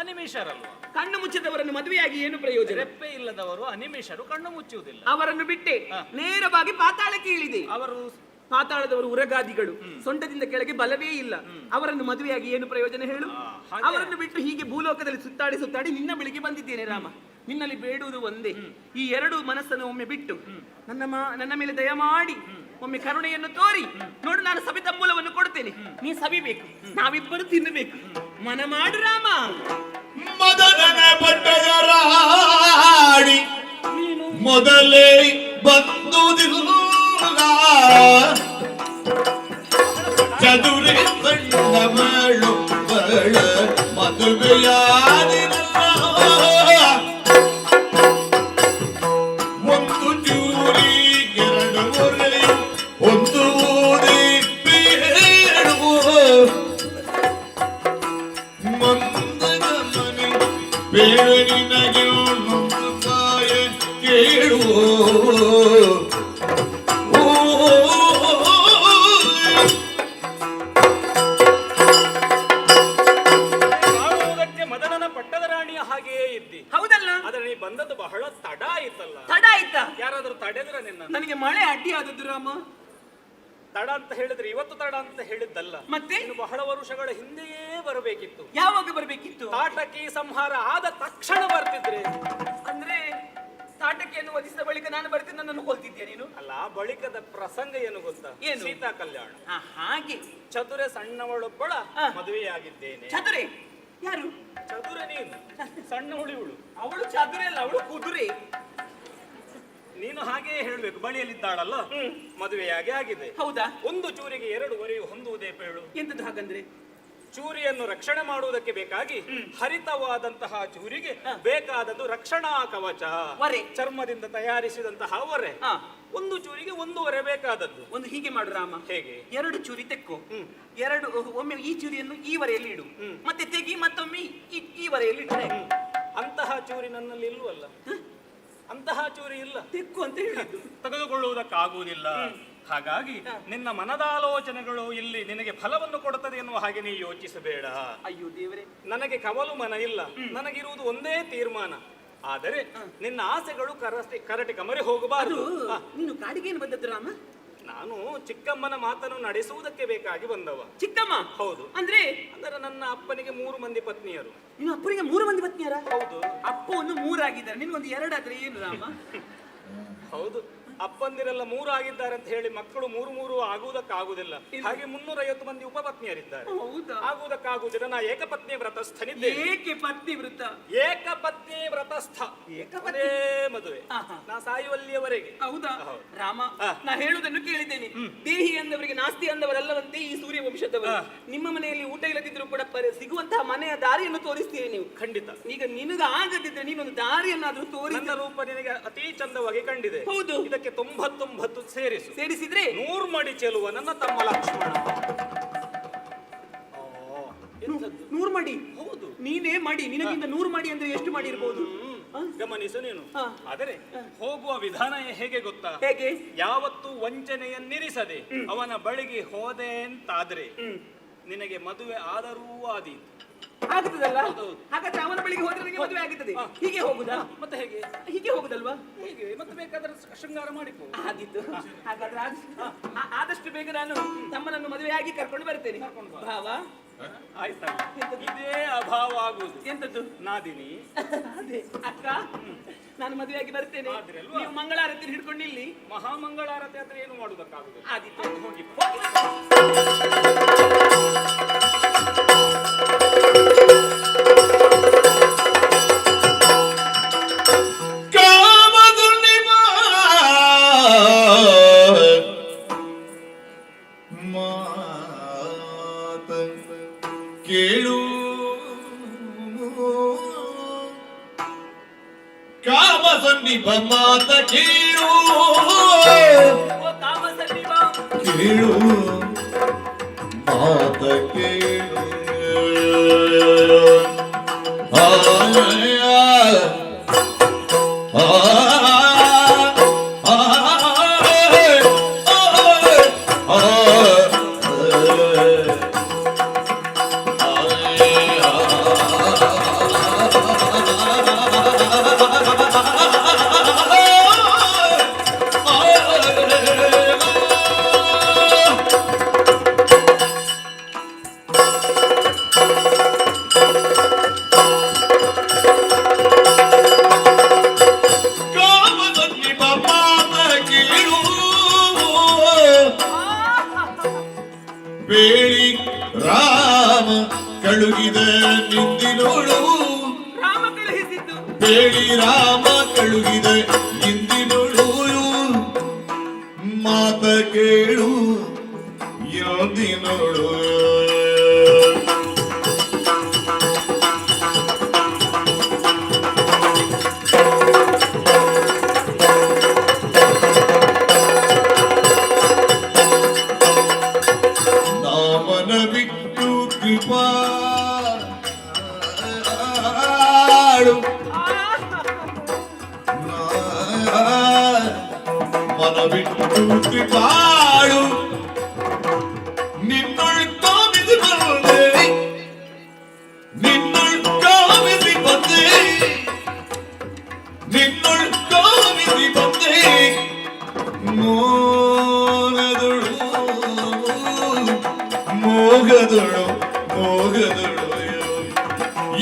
ಅನಿಮೇಷರಲ್ವ? ಕಣ್ಣು ಮುಚ್ಚದವರನ್ನು ಮದುವೆಯಾಗಿ ಏನು ಪ್ರಯೋಜನ? ರೆಪ್ಪೆ ಇಲ್ಲದವರು ಅನಿಮೇಷರು ಕಣ್ಣು ಮುಚ್ಚುವುದಿಲ್ಲ. ಅವರನ್ನು ಬಿಟ್ಟೆ ನೇರವಾಗಿ ಪಾತಾಳಕ್ಕೆ ಇಳಿದೆ. ಅವರು ಪಾತಾಳದವರು ಉರಗಾದಿಗಳು. ಸೊಂಟದಿಂದ ಕೆಳಗೆ ಬಲವೇ ಇಲ್ಲ. ಅವರನ್ನು ಮದುವೆಯಾಗಿ ಏನು ಪ್ರಯೋಜನ ಹೇಳು? ಅವರನ್ನು ಬಿಟ್ಟು ಹೀಗೆ ಭೂಲೋಕದಲ್ಲಿ ಸುತ್ತಾಡಿ ನಿನ್ನ ಬಳಿಗೆ ಬಂದಿದ್ದೇನೆ ರಾಮ. ನಿನ್ನಲ್ಲಿ ಬೇಡುವುದು ಒಂದೇ, ಈ ಎರಡು ಮನಸ್ಸನ್ನು ಒಮ್ಮೆ ಬಿಟ್ಟು ನನ್ನ ಮೇಲೆ ದಯಮಾಡಿ ಒಮ್ಮೆ ಕರುಣೆಯನ್ನು ತೋರಿ ನೋಡು, ನಾನು ಸವಿತಂಬೂಲವನ್ನು ಕೊಡ್ತೇನೆ, ನೀ ಸವಿಬೇಕು, ನಾವಿಬ್ಬರು ತಿನ್ನಬೇಕು. ಮನ ಮಾಡು ರಾಮ. ಮದನ ಪಟ್ಟಯರಾಡಿ ಮೊದಲೇ ಬಂದುದಿಲ್ಲ ಚದುರಿ ಸಣ್ಣ ಮಳು ಬಳ ಮದುವೆಯಾದಿಲ್ಲ ಒಂದು ಚೂರಿ ಎರಡು ಮೊರೆಯು ಒಂದು ಊದಿ ಬೇಡುವ ಮಂದನ ಮನೆ ಬೇಡ ನಿನಗೆ ಒಂದು ಕಾಯ ಕೇಳುವ ಕಾಣುವುದಕ್ಕೆ ಮದನನ ಪಟ್ಟದ ರಾಣಿಯ ಹಾಗೆಯೇ ಇದ್ದಿ. ಹೌದಲ್ಲ? ಆದ್ರೆ ನೀ ಬಂದದ್ದು ಬಹಳ ತಡ ಆಯ್ತಲ್ಲ. ತಡ ಆಯ್ತಾ? ಯಾರಾದ್ರೂ ತಡೆದ್ರ ನಿನ್ನ? ನನಗೆ ಮಳೆ ಅಡ್ಡಿ ಆದದ್ದು ರಾಮ. ತಡ ಅಂತ ಹೇಳಿದ್ರೆ ಇವತ್ತು ತಡ ಅಂತ ಹೇಳಿದ್ದಲ್ಲ, ಮತ್ತೆ ಇನ್ನು ಬಹಳ ವರ್ಷಗಳ ಹಿಂದೆಯೇ ಬರಬೇಕಿತ್ತು. ಯಾವಾಗ ಬರ್ಬೇಕಿತ್ತು? ತಾಟಕಿ ಸಂಹಾರ ಆದ ತಕ್ಷಣ ಬರ್ತಿದ್ರೆ. ಅಂದ್ರೆ ತಾಟಕಿಯನ್ನು ವಧಿಸಿದ ಬಳಿಕ ನಾನು ಬರ್ತೀನಿ, ನನ್ನನ್ನು ಕೊಲ್ತಿದ್ಯಾ ನೀನು? ಅಲ್ಲ, ಬಳಿಕದ ಪ್ರಸಂಗ ಏನು ಗೊತ್ತಾ? ಏನು? ಸೀತಾ ಕಲ್ಯಾಣ. ಹಾಗೆ ಚದುರೆ ಸಣ್ಣವಳೊಬ್ಬಳ ಆ. ಮದುವೆಯಾಗಿದ್ದೇನೆ. ಚದುರೆ ಯಾರು? ಚದುರೆ ನೀನು, ಸಣ್ಣ ಹುಳಿವಳು. ಅವಳು ಚದುರೆ ಅಲ್ಲ, ಅವಳು ಕುದುರೆ. ನೀನು ಹಾಗೆಯೇ ಹೇಳ್ಬೇಕು, ಬಳಿಯಲ್ಲಿದ್ದಾಳಲ್ಲ, ಮದುವೆಯಾಗಿ ಆಗಿದೆ. ಹೌದಾ? ಒಂದು ಚೂರಿಗೆ ಎರಡು ವರೆಯು ಹೊಂದುವುದೇ ಪೇಳು. ಎಂತದ್ದು ಹಾಗಂದ್ರೆ? ಚೂರಿಯನ್ನು ರಕ್ಷಣೆ ಮಾಡುವುದಕ್ಕೆ ಬೇಕಾಗಿ ಹರಿತವಾದಂತಹ ಚೂರಿಗೆ ಬೇಕಾದದ್ದು ರಕ್ಷಣಾ ಕವಚ, ಹೊರೆ. ಚರ್ಮದಿಂದ ತಯಾರಿಸಿದಂತಹ ಹೊರೆ. ಹಾ. ಒಂದು ಚೂರಿಗೆ ಒಂದೂವರೆ ಬೇಕಾದದ್ದು. ಒಂದು ಹೀಗೆ ಮಾಡು ರಾಮ. ಹೇಗೆ? ಎರಡು ಚೂರಿ ತೆಕ್ಕು, ಎರಡು ಒಮ್ಮೆ ಈ ಚೂರಿಯನ್ನು ಈ ವರೆಯಲ್ಲಿ ಇಡು, ಮತ್ತೆ ತೆಗಿ ಮತ್ತೊಮ್ಮೆ ಈ ವರೆಯಲ್ಲಿ ಇಡು. ಅಂತಹ ಚೂರಿ ನನ್ನಲ್ಲಿ ಇಲ್ಲವಲ್ಲ. ಅಂತಹ ಚೂರಿ ಇಲ್ಲ. ತೆಕ್ಕು ಅಂತ ಹೇಳಿದ್ದು. ತೆಗೆದುಕೊಳ್ಳುವುದಕ್ಕಾಗುವುದಿಲ್ಲ. ಹಾಗಾಗಿ ನಿನ್ನ ಮನದಾಲೋಚನೆಗಳು ಇಲ್ಲಿ ನಿನಗೆ ಫಲವನ್ನು ಕೊಡುತ್ತದೆ ಎನ್ನುವ ಹಾಗೆ ನೀ ಯೋಚಿಸಬೇಡ. ಅಯ್ಯೋ ದೇವರೇ, ನನಗೆ ಕವಲು ಮನ ಇಲ್ಲ, ನನಗಿರುವುದು ಒಂದೇ ತೀರ್ಮಾನ. ಆದರೆ ನಿನ್ನ ಆಸೆಗಳು ಕರಟಿ ಕಮರಿ ಅದು ಹೋಗಬಾರದು. ನೀನು ಕಾಡಿಗೇನು ಬಂದದ್ದು ರಾಮ? ನಾನು ಚಿಕ್ಕಮ್ಮನ ಮಾತನ್ನು ನಡೆಸುವುದಕ್ಕೆ ಬೇಕಾಗಿ ಬಂದವ. ಚಿಕ್ಕಮ್ಮ? ಹೌದು. ಅಂದ್ರೆ ಅಂದರೆ ನನ್ನ ಅಪ್ಪನಿಗೆ 3 ಮಂದಿ ಪತ್ನಿಯರು. ನೀನು ಅಪ್ಪನಿಗೆ 3 ಮಂದಿ ಪತ್ನಿಯರ? ಹೌದು. ಅಪ್ಪ ಒಂದು 3 ಆಗಿದ್ದಾರೆ, ನಿನ್ಗೊಂದು 2 ಆದ್ರೆ ಏನು ರಾಮ? ಹೌದು, ಅಪ್ಪಂದಿರೆಲ್ಲ 3 ಆಗಿದ್ದಾರೆ ಅಂತ ಹೇಳಿ ಮಕ್ಕಳು 3 ಆಗುವುದಕ್ಕಾಗುವುದಿಲ್ಲ. ಹಾಗೆ 350 ಮಂದಿ ಉಪಪತ್ನಿಯರಿದ್ದಾರೆ. ಹೌದಾ? ಆಗುವುದಕ್ಕಾಗುವುದಿಲ್ಲ. ನಾ ಏಕಪತ್ನಿ ವ್ರತಸ್ಥನಿದ್ದೆ. ಏಕೆ ಪತ್ನಿ ವೃತ್ತ? ಏಕಪತ್ನಿ ವ್ರತಸ್ಥ. ಏಕಪತ್ನಿ ಮದುವೆ. ಆಹಾ. ನಾ ಸಾಯುವಲ್ಲಿಯವರೆಗೆ. ಹೌದಾ? ಹೌದು. ರಾಮ, ಆ. ನಾ ಹೇಳುವುದನ್ನು ಕೇಳಿದ್ದೇನೆ. ದೇಹಿ ಅಂದವರಿಗೆ ನಾಸ್ತಿ ಅಂದವರಲ್ಲವಂತೆ ಈ ಸೂರ್ಯ ವಂಶದವರು. ನಿಮ್ಮ ಮನೆಯಲ್ಲಿ ಊಟ ಇಲ್ಲದಿದ್ರು ಕೂಡ ಸಿಗುವಂತಹ ಮನೆಯ ದಾರಿಯನ್ನು ತೋರಿಸ್ತೀರಿ ನೀವು. ಖಂಡಿತ. ಈಗ ನಿನಗ ಆಗದಿದ್ರೆ ನೀನೊಂದು ದಾರಿಯನ್ನಾದ್ರೂ ತೋರಿಸಿ. ನನ್ನ ರೂಪ ನಿನಗೆ ಅತಿ ಚಂದವಾಗಿ ಕಂಡಿದೆ. ಹೌದು. ಇದಕ್ಕೆ 99 ಸೇರಿಸು. ಸೇರಿಸಿದ್ರೆ 100 ಮಡಿ ಚೆಲುವ ನನ್ನ ತಮ್ಮ ಲಕ್ಷ್ಮಣ. 100 ಮಡಿ? ಹೌದು. ನೀನೇ ಮಾಡಿ, ನಿನಗಿಂತ 100 ಮಡಿ ಅಂದ್ರೆ ಎಷ್ಟು ಮಾಡಿ ಇರ್ಬೋದು? ಗಮನಿಸು ನೀನು. ಹಾ. ಆದರೆ ಹೋಗುವ ವಿಧಾನ ಹೇಗೆ ಗೊತ್ತಾ? ಹೇಗೆ? ಯಾವತ್ತು ವಂಚನೆಯನ್ನಿರಿಸದೆ ಅವನ ಬಳಿಗೆ ಹೋದೆ ಅಂತಾದ್ರೆ ನಿನಗೆ ಮದುವೆ ಆದರೂ ಆದೀತು. ಆಗುತ್ತದಲ್ಲ? ಹೌದು. ಹಾಗಾದ್ರೆ ಅವನ ಬಳಿಗೆ ಹೋದ್ರೆ ನನಗೆ ಮದುವೆ ಆಗುತ್ತದೆ. ಹೀಗೆ ಹೋಗುದಾ? ಮತ್ತೆ ಹೇಗೆ? ಹೀಗೆ ಹೋಗುದಲ್ವಾ? ಹೇಗೆ? ಮತ್ತೆ ಬೇಕಾದ್ರೆ ಶೃಂಗಾರ ಮಾಡಿಕೋ. ಆಗಿತ್ತು. ಹಾಗಾದ್ರೆ ಆದಷ್ಟು ಬೇಗ ನಾನು ತಮ್ಮನನ್ನು ಮದುವೆಯಾಗಿ ಕರ್ಕೊಂಡು ಬರ್ತೇನೆ. ಭಾವ ಆಯ್ತಲ್ಲ, ಇದೇ ಅಭಾವ ಆಗುವುದು. ಎಂತದ್ದು? ನಾದಿನಿ. ಅದೇ ಅಕ್ಕ, ನಾನು ಮದುವೆಯಾಗಿ ಬರ್ತೇನೆ. ಆದ್ರೆ ಅಲ್ವಾ? ನೀವು ಮಂಗಳಾರತಿ ಹಿಡ್ಕೊಂಡು ಇಲ್ಲಿ. ಮಹಾಮಂಗಳಾರತಿ ಆದ್ರೆ ಏನು ಮಾಡುವುದಕ್ಕಾಗುದಿಲ್ಲ. ಆದಿತ್ತು. ಹೋಗಿ. ಕೇಳು ಕಾಮ ಸನ್ನಿಪ ಮಾತ ಕೇಳು ಕಾಮ ಸನ್ನಿಪ ಕೇಳು ಮಾತ ಕೇಳು ಇಂದಿನೋಳು ರಾಮ ಕಳುಹಿಸಿದ್ದು ಬೇಡಿ ರಾಮ ಕಳುಹಿದ ಇಂದಿನೋಳು ಮಾತ ಕೇಳು ಇಂದಿನೋಳು ನಾಮನ ಬಿಟ್ಟು ಕೃಪಾಳು ಮನ ಬಿಟ್ಟು ಕೃಪಾಳು ನಿನ್ನೊಳ್ ಕಾಮಿಸಿ ಬಂದೆ ನಿನ್ನೊಳ್ ಕಾಮಿಸಿ ಬಂದೆ ನಿನ್ನೊಳ್ ಕಾಮಿಸಿ ಬಂದೆ ಮೋಗದೊಳು ಮೋಗದೊಳು ಮೋಗದೊಳು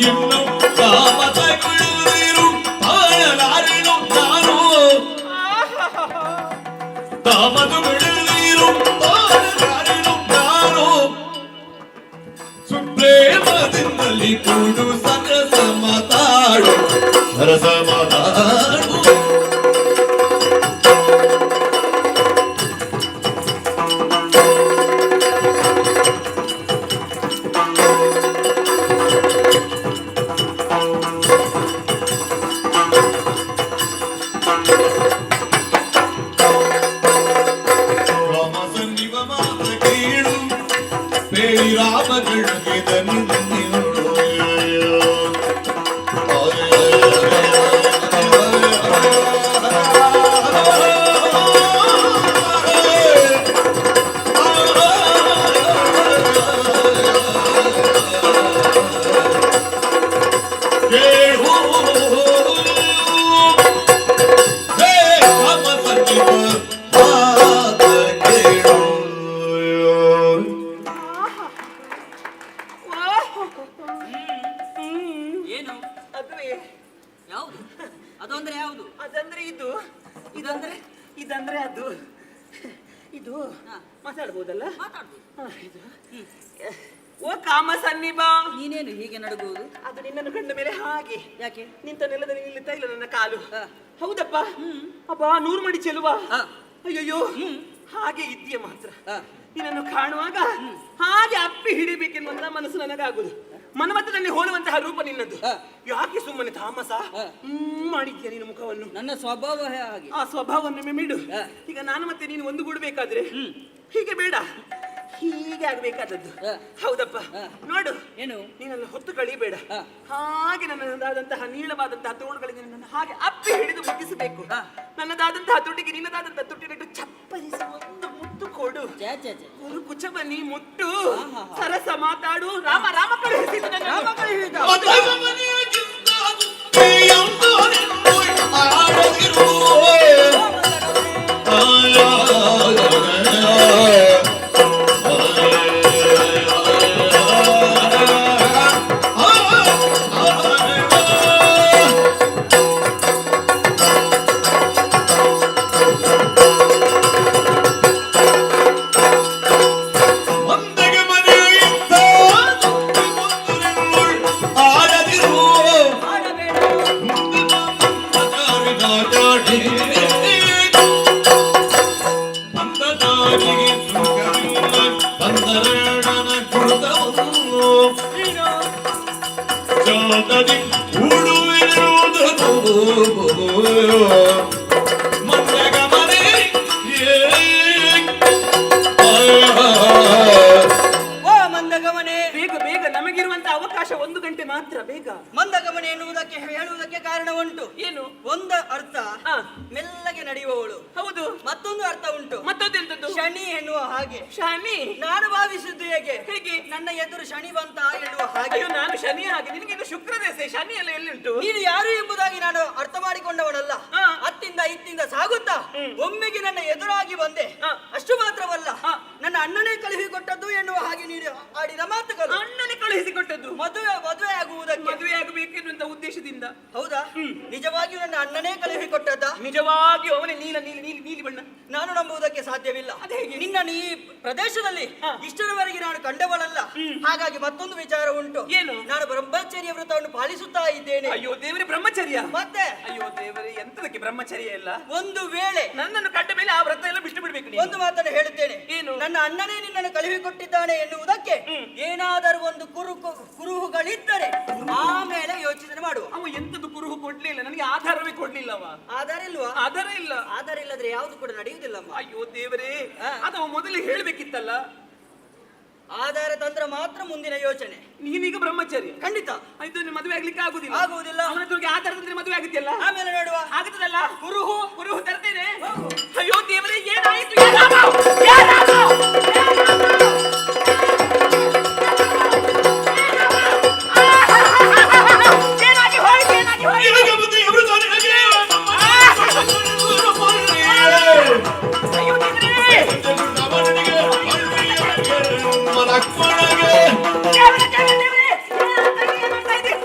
ಇನ್ನು ಕಾಮತಗೊಳ್ಳುವುದಿರು ತಾಳಲಾರೆನು ನಾನು ತಾಮದು ಬಿಡುವುದಿರು ತಾಳಲಾರೆನು ನಾನು ಸುಪ್ರೇಮದಿಂದಲಿ ಕೂಡು ಸರಸ ಮಾತಾಡು ಸರಸ ಮಾತಾಡು ಏನು ಅದುವೇ ಯಾವುದು ಅದು ಅಂದ್ರೆ ಯಾವುದು ಅದಂದ್ರೆ ಇದು ಇದಂದ್ರೆ ಇದಂದ್ರೆ ಅದು ಇದು ಹಾ. ಮಾತಾಡ್ಬೋದಲ್ಲ ಮಾತಾಡ್ಬೋದು ಹಾ, ಇದು ಓ ಕಾಮ ಸನ್ನಿಭ ನೀನೇನು ಹೀಗೆ ನಡುಗುವುದು ಅದು ನಿನ್ನನ್ನು ಕಂಡ ಮೇಲೆ ಹಾಗೆ ಯಾಕೆ ನಿಂತ ನೆಲದಲ್ಲಿ ನಿಲ್ಲುತ್ತಾ ಇಲ್ಲ ನನ್ನ ಕಾಲು ಹಾ. ಹೌದಪ್ಪ ಅಬ್ಬಾ 100 ಮಡಿ ಚೆಲುವ ಹಾ. ಅಯ್ಯಯ್ಯೋ ಹಾಗೆ ಇದೆಯ ಮಾತ್ರ ಹಾ. ನಿನ್ನನ್ನು ಕಾಣುವಾಗ ಹಾಗೆ ಅಪ್ಪಿ ಹಿಡಿಬೇಕೆನ್ನುವಂತ ಮನಸ್ಸು ನನಗಾಗುದು ಮನ್ಮಥನಲ್ಲಿ ಹೋಲುವಂತಹ ರೂಪ ನಿನ್ನದು ಹಾ. ಯಾಕೆ ಸುಮ್ಮನೆ ತಾಮಸ ಹಾ. ಮಾಡಿದ್ಯಾ ನೀನು ಮುಖವನ್ನು ನನ್ನ ಸ್ವಭಾವ ಹಾಗೆ ಆ ಸ್ವಭಾವವನ್ನು ಬಿಡು ಹಾ. ಈಗ ನಾನು ಮತ್ತೆ ನೀನು ಒಂದುಗೂಡಬೇಕಾದ್ರೆ ಹೀಗೆ ಬೇಡ ಹೀಗೆ ಆಗ್ಬೇಕಾದದ್ದು ಹಾ. ಹೌದಪ್ಪ ಹಾ. ನೋಡು ಏನು ನೀನನ್ನು ಹೊತ್ತು ಕಳಿಬೇಡ ಹಾ. ಹಾಗೆ ನನ್ನದಾದಂತಹ ನೀಳವಾದಂತಹ ತೋಳುಗಳಿಗೆ ನನ್ನನ್ನು ಹಾಗೆ ಅಪ್ಪಿ ಹಿಡಿದು ಮುಗಿಸಬೇಕು ಹಾ. ನನ್ನದಾದಂತಹ ತುಟಿಗೆ ನಿನ್ನದಾದಂತಹ ತುಟಿನಿಟ್ಟು ಚಪ್ಪರಿಸಿ ಒಂದು ಮುತ್ತು ಕೊಡು ಛೇ ಛೇ ಛೇ ಒಂದು ಕುಚ ಬನ್ನಿ ಮುಟ್ಟು ಆಹಾ. ಸರಸ ಮಾತಾಡು ರಾಮ ರಾಮ ಕಳುಹಿಸಿದ ರಾಮ ಕಳುಹಿಸಿದ. ಬೇಗ ಬೇಗ ನಮಗಿರುವಂತ ಅವಕಾಶ 1 ಗಂಟೆ ಮಾತ್ರ ಬೇಗ ಮಂದಗಮನೆ ಎನ್ನುವುದಕ್ಕೆ ಹೇಳುವುದಕ್ಕೆ ಕಾರಣ ಉಂಟು ಏನು ಒಂದು ಅರ್ಥ ಆ, ಮೆಲ್ಲಗೆ ನಡೆಯುವವಳು ಹೌದು ಮತ್ತೊಂದು ಅರ್ಥ ಉಂಟು ಮತ್ತೊಂದೆಂತದ್ದು ಶನಿ ಎನ್ನುವ ಹಾಗೆ ಶನಿ ನಾನು ಭಾವಿಸಿದ್ದು ಹೇಗೆ ಹೇಗೆ ನನ್ನ ಎದುರು ಶನಿ ಬಂತ ಎನ್ನುವ ಹಾಗೆ ಅಯ್ಯೋ ನಾನು ಶನಿ ಹಾಗೆ ನಿನಗೆ ಇನ್ನು ಶುಕ್ರ ದೇಶ ಶನಿ ಎಲ್ಲ ಎಲ್ಲಿಂಟು ನೀನು ಯಾರು ಎಂಬುದಾಗಿ ನಾನು ಅರ್ಥ ಮಾಡಿಕೊಂಡವನಲ್ಲ ಹಾ. ಅತ್ತಿಂದ ಇತ್ತಿಂದ ಸಾಗುತ್ತಾ ಒಮ್ಮೆಗೆ ನನ್ನ ಎದುರಾಗಿ ಬಂದೆ ಹಾ. ಅಷ್ಟು ಮಾತ್ರವಲ್ಲ ಹಾ. ನನ್ನ ಅಣ್ಣನೇ ಕಳುಹಿಕೊಟ್ಟದ್ದು ಎನ್ನುವ ಹಾಗೆ ನೀನು ಆಡಿದ ಮಾತುಗಳು ಅಣ್ಣನೇ ಕಳುಹಿಸಿಕೊಟ್ಟದ್ದು ಮದುವೆ ಆಗುವುದಕ್ಕೆ ಮದುವೆ ಬೇಕೆನ್ನುವಂತ ಉದ್ದೇಶದಿಂದ. ಹೌದಾ? ನಿಜವಾಗಿಯೂ ನನ್ನ ಅಣ್ಣನೇ ಕಳುಹಿಕೊಟ್ಟದ್ದ? ನಿಜವಾಗಿಯೂ ಅವನೇ ನೀಲ ನೀಲಿ ನೀಲಿ ನೀಲಿ ಬಣ್ಣ. ನಾನು ನಂಬುವುದಕ್ಕೆ ಸಾಧ್ಯವಿಲ್ಲ. ಅದೇಗೆ? ನಿನ್ನ ಈ ಪ್ರದೇಶದಲ್ಲಿ ಇಷ್ಟರವರೆಗೆ ನಾನು ಕಂಡವಳಲ್ಲ. ಹಾಗಾಗಿ ಮತ್ತೊಂದು ವಿಚಾರ ಉಂಟು. ಏನು? ನಾನು ಬ್ರಹ್ಮಚರ್ಯ ವ್ರತವನ್ನು ಪಾಲಿಸುತ್ತಾ ಇದ್ದೇನೆ. ಅಯ್ಯೋ ದೇವರೇ, ಬ್ರಹ್ಮಚರ್ಯ? ಮತ್ತೆ ಅಯ್ಯೋ ದೇವರೇ, ಎಂತದಕ್ಕೆ ಬ್ರಹ್ಮಚರ್ಯ ಎಲ್ಲ? ಒಂದು ವೇಳೆ ನನ್ನನ್ನು ಕಂಡ ಮೇಲೆ ಆ ವ್ರತ ಎಲ್ಲ ಬಿಟ್ಟು ಬಿಡ್ಬೇಕು ನೀನು. ಒಂದು ಮಾತನ್ನು ಹೇಳುತ್ತೇನೆ. ಏನು? ನನ್ನ ಅಣ್ಣನೇ ನಿನ್ನನ್ನು ಕಳುಹಿಕೊಟ್ಟಿದ್ದಾನೆ ಎನ್ನುವುದಕ್ಕೆ ಏನಾದರೂ ಒಂದು ಕುರುಹುಗಳಿದ್ದರೆ ಆಮೇಲೆ ಯೋಚನೆ ಮಾಡುವ. ಅವ ಎಂತದ್ದು ಕುರುಹು ಕೊಡ್ಲಿಲ್ಲ, ನನಗೆ ಆಧಾರವೇ ಕೊಡ್ಲಿಲ್ಲ ಅವ. ಆಧಾರ ಇಲ್ವಾ? ಆಧಾರ ಇಲ್ಲ. ಆಧಾರ ಇಲ್ಲದ್ರೆ ಯಾವುದು ಕೂಡ ನಡೆಯುವುದಿಲ್ಲಮ್ಮ. ಅಯ್ಯೋ ದೇವರೇ, ಅದವ ಮೊದಲು ಹೇಳ್ಬೇಕಿತ್ತಲ್ಲ. ಆಧಾರ ತಂತ್ರ ಮಾತ್ರ ಮುಂದಿನ ಯೋಚನೆ. ನೀನೀಗ ಬ್ರಹ್ಮಚಾರಿ ಖಂಡಿತ. ಆಯ್ತು, ನಿನ್ನ ಮದುವೆ ಆಗ್ಲಿಕ್ಕೆ ಆಗುದಿಲ್ಲ. ಆಗುವುದಿಲ್ಲ. ಅವನ ಹತ್ರಕ್ಕೆ ಆಧಾರ ತಂದ್ರೆ ಮದುವೆ ಆಗುತ್ತಿಲ್ಲ. ಆಮೇಲೆ ನೋಡುವ. ಆಗುತ್ತದಲ್ಲ. ಕುರುಹು ಕುರುಹು ತರ್ತೇನೆ. ಅಯ್ಯೋ ದೇವರೇ, ಏನಾಯಿತು? ಏನಾಯ್ತು? ಏನಾಗಿ ಹೋಯ್ತು? ಏನಾಗಿ ಹೋಯ್ತು? ನಿನಗೆ ಬುದ್ಧಿ ಅಮೃತನಿಗೆ ಅಯ್ಯೋ ದೇವರೇ, ನಮ್ಮನಿಗೆ ಲಕ್ಷ್ಮಣಗೆ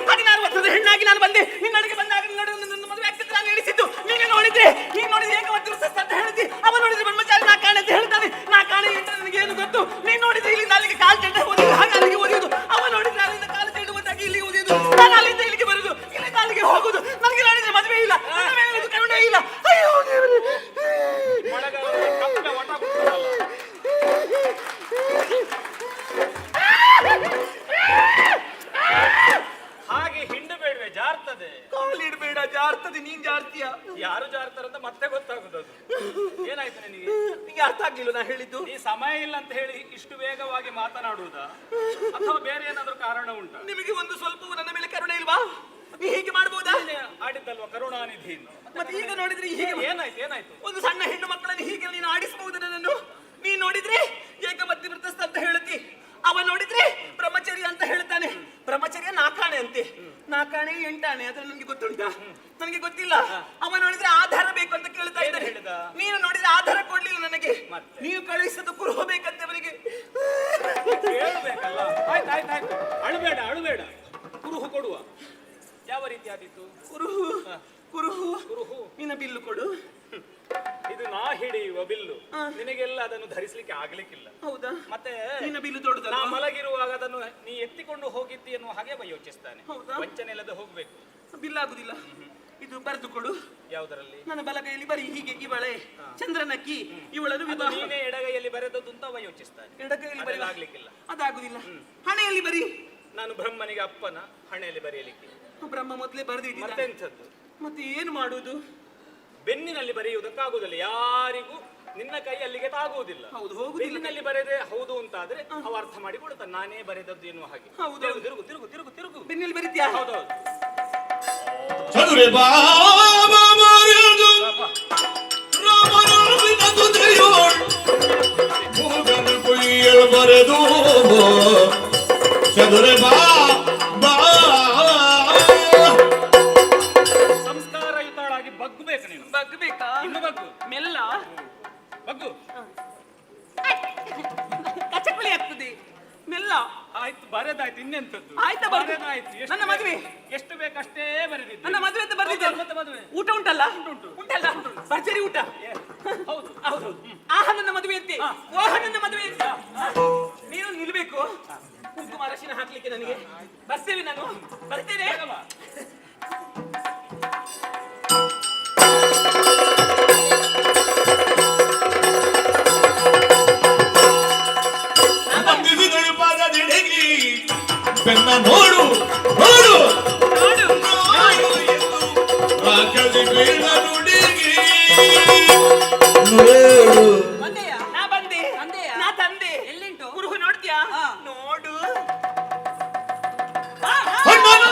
16 ವರ್ಷದ ಹೆಣ್ಣಾಗಿ ನಾನು ಬಂದೆ. ನಿನ್ನೊಳಗೆ ಬಂದಾಗ ನನ್ನ ಮದುವೆ ಆಗ್ತದೆ ನಾನು ಹೇಳಿಸಿದ್ದು ನೀನೇ ನೋಡಿದ್ರೆ. ನೀನು ನೋಡಿದ್ರೆ ಏಕವತ್ತು ಅಂತ ಹೇಳಿದ್ದಿ. ಅವ ನೋಡಿದ್ರೆ ಬ್ರಹ್ಮಚಾರಿ ನಾ ಕಾಣೆ ಅಂತ ಹೇಳ್ತಾನೆ. ನಾ ಕಾಣೆ ಅಂತ ನನಗೆ ಏನು ಗೊತ್ತು? ನೀನು ನೋಡಿದ್ರೆ ಇಲ್ಲಿ ನಾಲಿಗೆ ಕಾಲು ಚೆಂಡ ಓದಿದ್ದು, ಹಾಗೆ ಅಲ್ಲಿಗೆ ಓದಿದ್ದು. ಅವ ನೋಡಿದ್ರೆ ಅಲ್ಲಿಂದ ಕಾಲು ಚೆಂಡು ಬಂದಾಗಿ ಇಲ್ಲಿಗೆ ಓದಿದ್ದು. ನಾನು ಅಲ್ಲಿಂದ ಇಲ್ಲಿಗೆ ಬರುದು, ಇಲ್ಲಿಂದ ಅಲ್ಲಿಗೆ ಹೋಗುದು. ನನಗೆ ನೋಡಿದ್ರೆ ಮದುವೆ ಇಲ್ಲ, ನನ್ನ ಮೇಲೆ ಇದು ಕರುಣೆ ಇಲ್ಲ. ಅಯ್ಯೋ ದೇವರೇ, ಹಾಗೆ ಹಿಂಡಬೇಡ್ವೆ, ಜಾರ್ತದೆ. ಕಾಲಿಡ್ಬೇಡ, ಜಾರ್ತದೆ. ನೀನ್ ಜಾರ್ತೀಯ. ಯಾರು ಜಾರ್ತಾರಂತ ಮತ್ತೆ ಗೊತ್ತಾಗುದು. ಏನಾಯ್ತು ನಿನಗೆ? ನಿಂಗೆ ಅರ್ಥ ಆಗ್ಲಿಲ್ಲ ನಾ ಹೇಳಿದ್ದು. ಈ ಸಮಯ ಇಲ್ಲ ಅಂತ ಹೇಳಿ ಇಷ್ಟು ವೇಗವಾಗಿ ಮಾತನಾಡುವುದಾ, ಅಥವಾ ಬೇರೆ ಏನಾದ್ರೂ ಕಾರಣ ಉಂಟಾ? ನಿಮಗೆ ಒಂದು ಸ್ವಲ್ಪವೂ ನನ್ನ ಮೇಲೆ ಕರುಣೆ ಇಲ್ವಾ? ನೀ ಹೀಗೆ ಮಾಡ್ಬೋದಾ? ಆಡಿದ್ದಲ್ವಾ ಕರುಣಾನಿಧಿ. ಮತ್ತೆ ಈಗ ನೋಡಿದ್ರೆ ಹೀಗೆ ಏನಾಯ್ತು? ಏನಾಯ್ತು? ಒಂದು ಸಣ್ಣ ಹೆಣ್ಣು ಮಕ್ಕಳನ್ನು ಹೀಗೆ ನೀನು ಆಡಿಸಬಹುದು ನನ್ನನ್ನು. ನೀ ನೋಡಿದ್ರೆ ಏಕಮತ್ತಿ ವೃತ್ತಸ್ಥ ಅಂತ ಹೇಳುತ್ತಿ. ಅವ ನೋಡಿದ್ರೆ ಬ್ರಹ್ಮಚರ್ಯ ಅಂತ ಹೇಳ್ತಾನೆ. ಬ್ರಹ್ಮಚರ್ಯ 4 ಆಣೆ ಅಂತೆ. 4 ಆಣೆ 8 ಆಣೆ ಅದ್ರ ನನಗೆ ಗೊತ್ತುಂಟಾ? ನನಗೆ ಗೊತ್ತಿಲ್ಲ. ಅವ ನೋಡಿದ್ರೆ ಆಧಾರ ಬೇಕು ಅಂತ ಕೇಳ್ತಾ ಇದ್ದಾನೆ. ನೀನು ನೋಡಿದ್ರೆ ಆಧಾರ ಕೊಡ್ಲಿಲ್ಲ ನನಗೆ. ನೀನು ಕಳುಹಿಸೋದು ಕುರುಹು ಬೇಕಂತೆ ಅವನಿಗೆ. ಹೇಳ್ಬೇಕಲ್ಲ. ಆಯ್ತಾಯ್ತಾಯ್ತು, ಅಳುಬೇಡ ಅಳುಬೇಡ. ಕುರುಹು ಕೊಡುವ. ಯಾವ ರೀತಿ ಆದೀತು? ಕುರುಹು ಕುರುಹು ಕುರುಹು ನಿನ್ನ ಬಿಲ್ಲು ಕೊಡು. ಇದು ನಾ ಹಿಡಿಯುವ ಬಿಲ್ಲು. ನಿನಗೆಲ್ಲ ಅದನ್ನು ಧರಿಸಲಿಕ್ಕೆ ಆಗ್ಲಿಕ್ಕಿಲ್ಲ. ಹೌದಾ? ಮತ್ತೆ ನಿನ್ನ ಬಿಲ್ಲು ದೊಡ್ಡದಲ್ಲ? ನಾ ಮಲಗಿರುವಾಗ ಅದನ್ನು ನೀ ಎತ್ತಿಕೊಂಡು ಹೋಗಿದ್ದಿ ಎನ್ನುವ ಹಾಗೆ ಯೋಚಿಸ್ತಾನೆ. ಹೌದಾ? ವಂಚನೆ ಇಲ್ಲದೆ ಹೋಗ್ಬೇಕು. ಬಿಲ್ ಆಗುದಿಲ್ಲ. ಇದು ಬರೆದು ಕೊಡು. ಯಾವುದರಲ್ಲಿ? ನನ್ನ ಬಲಗೈಯಲ್ಲಿ ಬರೀ ಹೀಗೆ ಇವಳೆ ಚಂದ್ರನಕ್ಕಿ, ಇವಳನ್ನು ಅದು ವಿವಾಹ. ನೀನೇ ಎಡಗೈಯಲ್ಲಿ ಬರೆದದ್ದು ಅಂತ ಯೋಚಿಸ್ತಾನೆ. ಎಡಗೈಯಲ್ಲಿ ಬರೀ ಆಗ್ಲಿಕ್ಕಿಲ್ಲ. ಅದಾಗುದಿಲ್ಲ. ಹಣೆಯಲ್ಲಿ ಬರೀ. ನಾನು ಬ್ರಹ್ಮನಿಗೆ ಅಪ್ಪನ ಹಣೆಯಲ್ಲಿ ಬರೆಯಲಿಕ್ಕೆ. ಬ್ರಹ್ಮ ಮೊದಲೇ ಬರೆದಿಟ್ಟಿದ್ದ. ಮತ್ತೆಂಥದ್ದು? ಮತ್ತೆ ಏನು ಮಾಡುವುದು? ಬೆನ್ನಿನಲ್ಲಿ ಬರೆಯುವುದಕ್ಕಾಗುವುದಿಲ್ಲ. ಯಾರಿಗೂ ನಿನ್ನ ಕೈ ಅಲ್ಲಿಗೆ ತಾಗುವುದಿಲ್ಲ. ಹೌದು, ಹೋಗುದಿಲ್ಲ. ಬೆನ್ನಿನಲ್ಲಿ ಬರೆದೆ ಹೌದು ಅಂತಾದ್ರೆ ಅವ ಅರ್ಥ ಮಾಡಿ ಕೊಡುತ್ತಾನೆ, ನಾನೇ ಬರೆದದ್ದು ಎನ್ನುವ ಹಾಗೆ. ಹೌದು. ತಿರುಗು ತಿರುಗು ತಿರುಗು ತಿರುಗು. ಬೆನ್ನಲ್ಲಿ ಬರೀತ್ಯಾ? ಹೌದೌದು. ಚದುರೆ ಬಾಬಾ ಮಾರ್ಯದು ರಾಮನಾಮಿನ ತುದಿಯೋಳ್ ಮೂಗನ ಕೊಯ್ಯಲ್ ಬರೆದು ಚದುರೆ ಬಾಬಾ ಸಂಸ್ಕಾರಯುತಳಾಗಿ ಬಗ್ಗಬೇಕು ನೀನು. ಬಗ್ಬೇಕಾ? ಇನ್ನು ಬಗ್ಗು. ಮೆಲ್ಲ. ಬಗ್ಗು. ಕಚಕಳಿ ಆಗ್ತದೆ. ಮೆಲ್ಲ. ಆಯ್ತು, ಬರೆದಾಯ್ತು. ಇನ್ನೆಂತದ್ದು? ಆಯ್ತಾ? ಬರೆದಾಯ್ತು. ನನ್ನ ಮದುವೆ ಎಷ್ಟು ಬೇಕಷ್ಟೇ ಬರೆದಿದ್ದೆ. ನನ್ನ ಮದುವೆ ಅಂತ ಬರ್ದಿದ್ದೆ. ಮತ್ತೆ ಮದುವೆ ಊಟ ಉಂಟಲ್ಲ? ಉಂಟು. ಉಂಟಲ್ಲ? ಭರ್ಜರಿ ಊಟ. ಹೌದು ಹೌದು. ಆಹ ನನ್ನ ಮದುವೆ ಅಂತೆ. ಓಹ ನನ್ನ ಮದುವೆ ಅಂತ. ನೀನು ನಿಲ್ಬೇಕು. ಕುಂಕುಮ ಅರಶಿನ ಹಾಕ್ಲಿಕ್ಕೆ ನನಗೆ. ಬರ್ತೇವೆ, ನಾನು ಬರ್ತೇನೆ. ಬಂದಿಸಿದಳು ಪಾದದಿಡಗಿ ಬೆನ್ನ ನೋಡು ನೋಡು ನೋಡು. ಆಕಳಿ ಬೀಳ ನುಡಿಗಿ ನೋಡು. ಬಂದೆಯ? ನಾ ಬಂದೆ. ತಂದೆಯಾ? ನಾ ತಂದೆ. ಎಲ್ಲಿಂಟು? ಕುರುಹು ನೋಡ್ತೀಯಾ? ಹಾ. ನೋಡು. ಅಣ್ಣನ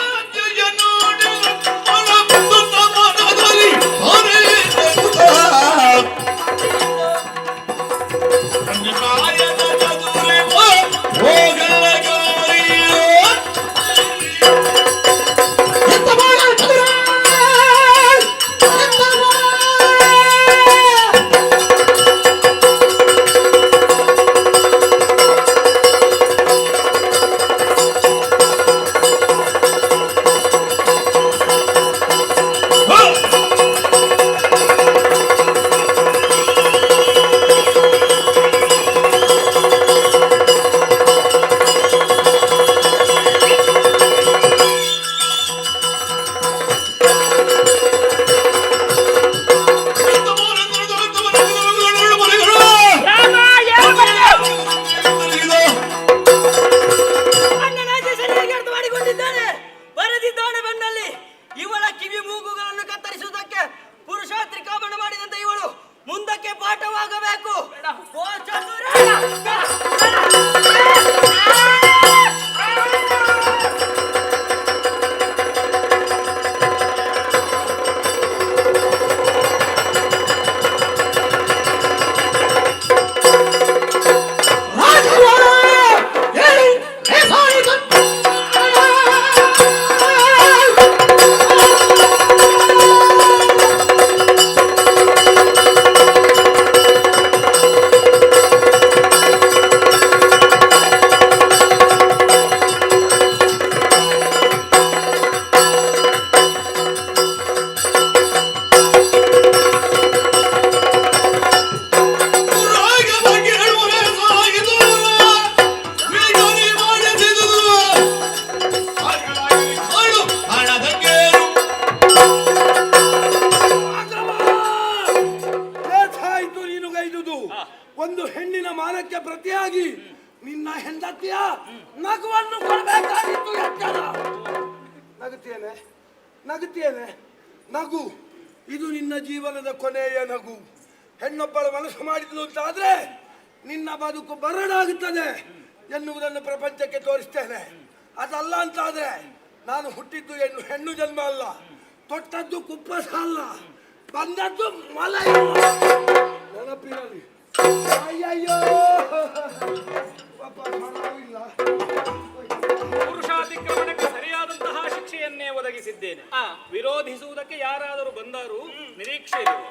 ಪಾಠವಾಗಬೇಕು. ಬೇಡ. ಓ ಚತುರ! ರಾಗವಾಗಿ ಹೇಳುವರೆ ಸಾಗಿದು ವೇಗನೆ ಮಾಡಿಸಿದುದು ಹಾಗಾಗಿ ಕಾಳು ಹಣದಕ್ಕೇನು ಆಯ್ತು ನೀನು ಗೈದುದು ಒಂದು ಹೆಣ್ಣಿನ ಮಾನಕ್ಕೆ ಪ್ರತಿಯಾಗಿ ನಿನ್ನ ಹೆಂಡತಿಯ ನಗುವನ್ನು ಕೊಡಬೇಕಾಗಿತ್ತು. ಎಚ್ಚರ. ನಗುತ್ತೇನೆ ನಗುತ್ತೇನೆ ನಗು. ಇದು ನಿನ್ನ ಜೀವನದ ಕೊನೆಯ ನಗು. ಹೆಣ್ಣೊಬ್ಬಳ ಮನಸ್ಸು ಮಾಡಿದ್ಲು ಅಂತಾದ್ರೆ ನಿನ್ನ ಬದುಕು ಬರಡಾಗುತ್ತದೆ ಎನ್ನುವುದನ್ನು ಪ್ರಪಂಚಕ್ಕೆ ತೋರಿಸ್ತೇನೆ. ಅದಲ್ಲ ಅಂತಾದ್ರೆ ನಾನು ಹುಟ್ಟಿದ್ದು ಹೆಣ್ಣು ಜನ್ಮ ಅಲ್ಲ, ತೊಟ್ಟದ್ದು ಕುಪ್ಪಸ ಅಲ್ಲ, ಬಂದದ್ದು ಮಲ. ನೆನಪಿರಲಿ. ಅಯ್ಯಯ್ಯೋ ಪಾಪ ಇಲ್ಲ. ಪುರುಷಾತಿಕ್ರಮಣಕ್ಕೆ ಸರಿಯಾದಂತಹ ಶಿಕ್ಷೆಯನ್ನೇ ಒದಗಿಸಿದ್ದೇನೆ. ವಿರೋಧಿಸುವುದಕ್ಕೆ ಯಾರಾದರೂ ಬಂದರೂ ನಿರೀಕ್ಷೆ ಇರುವ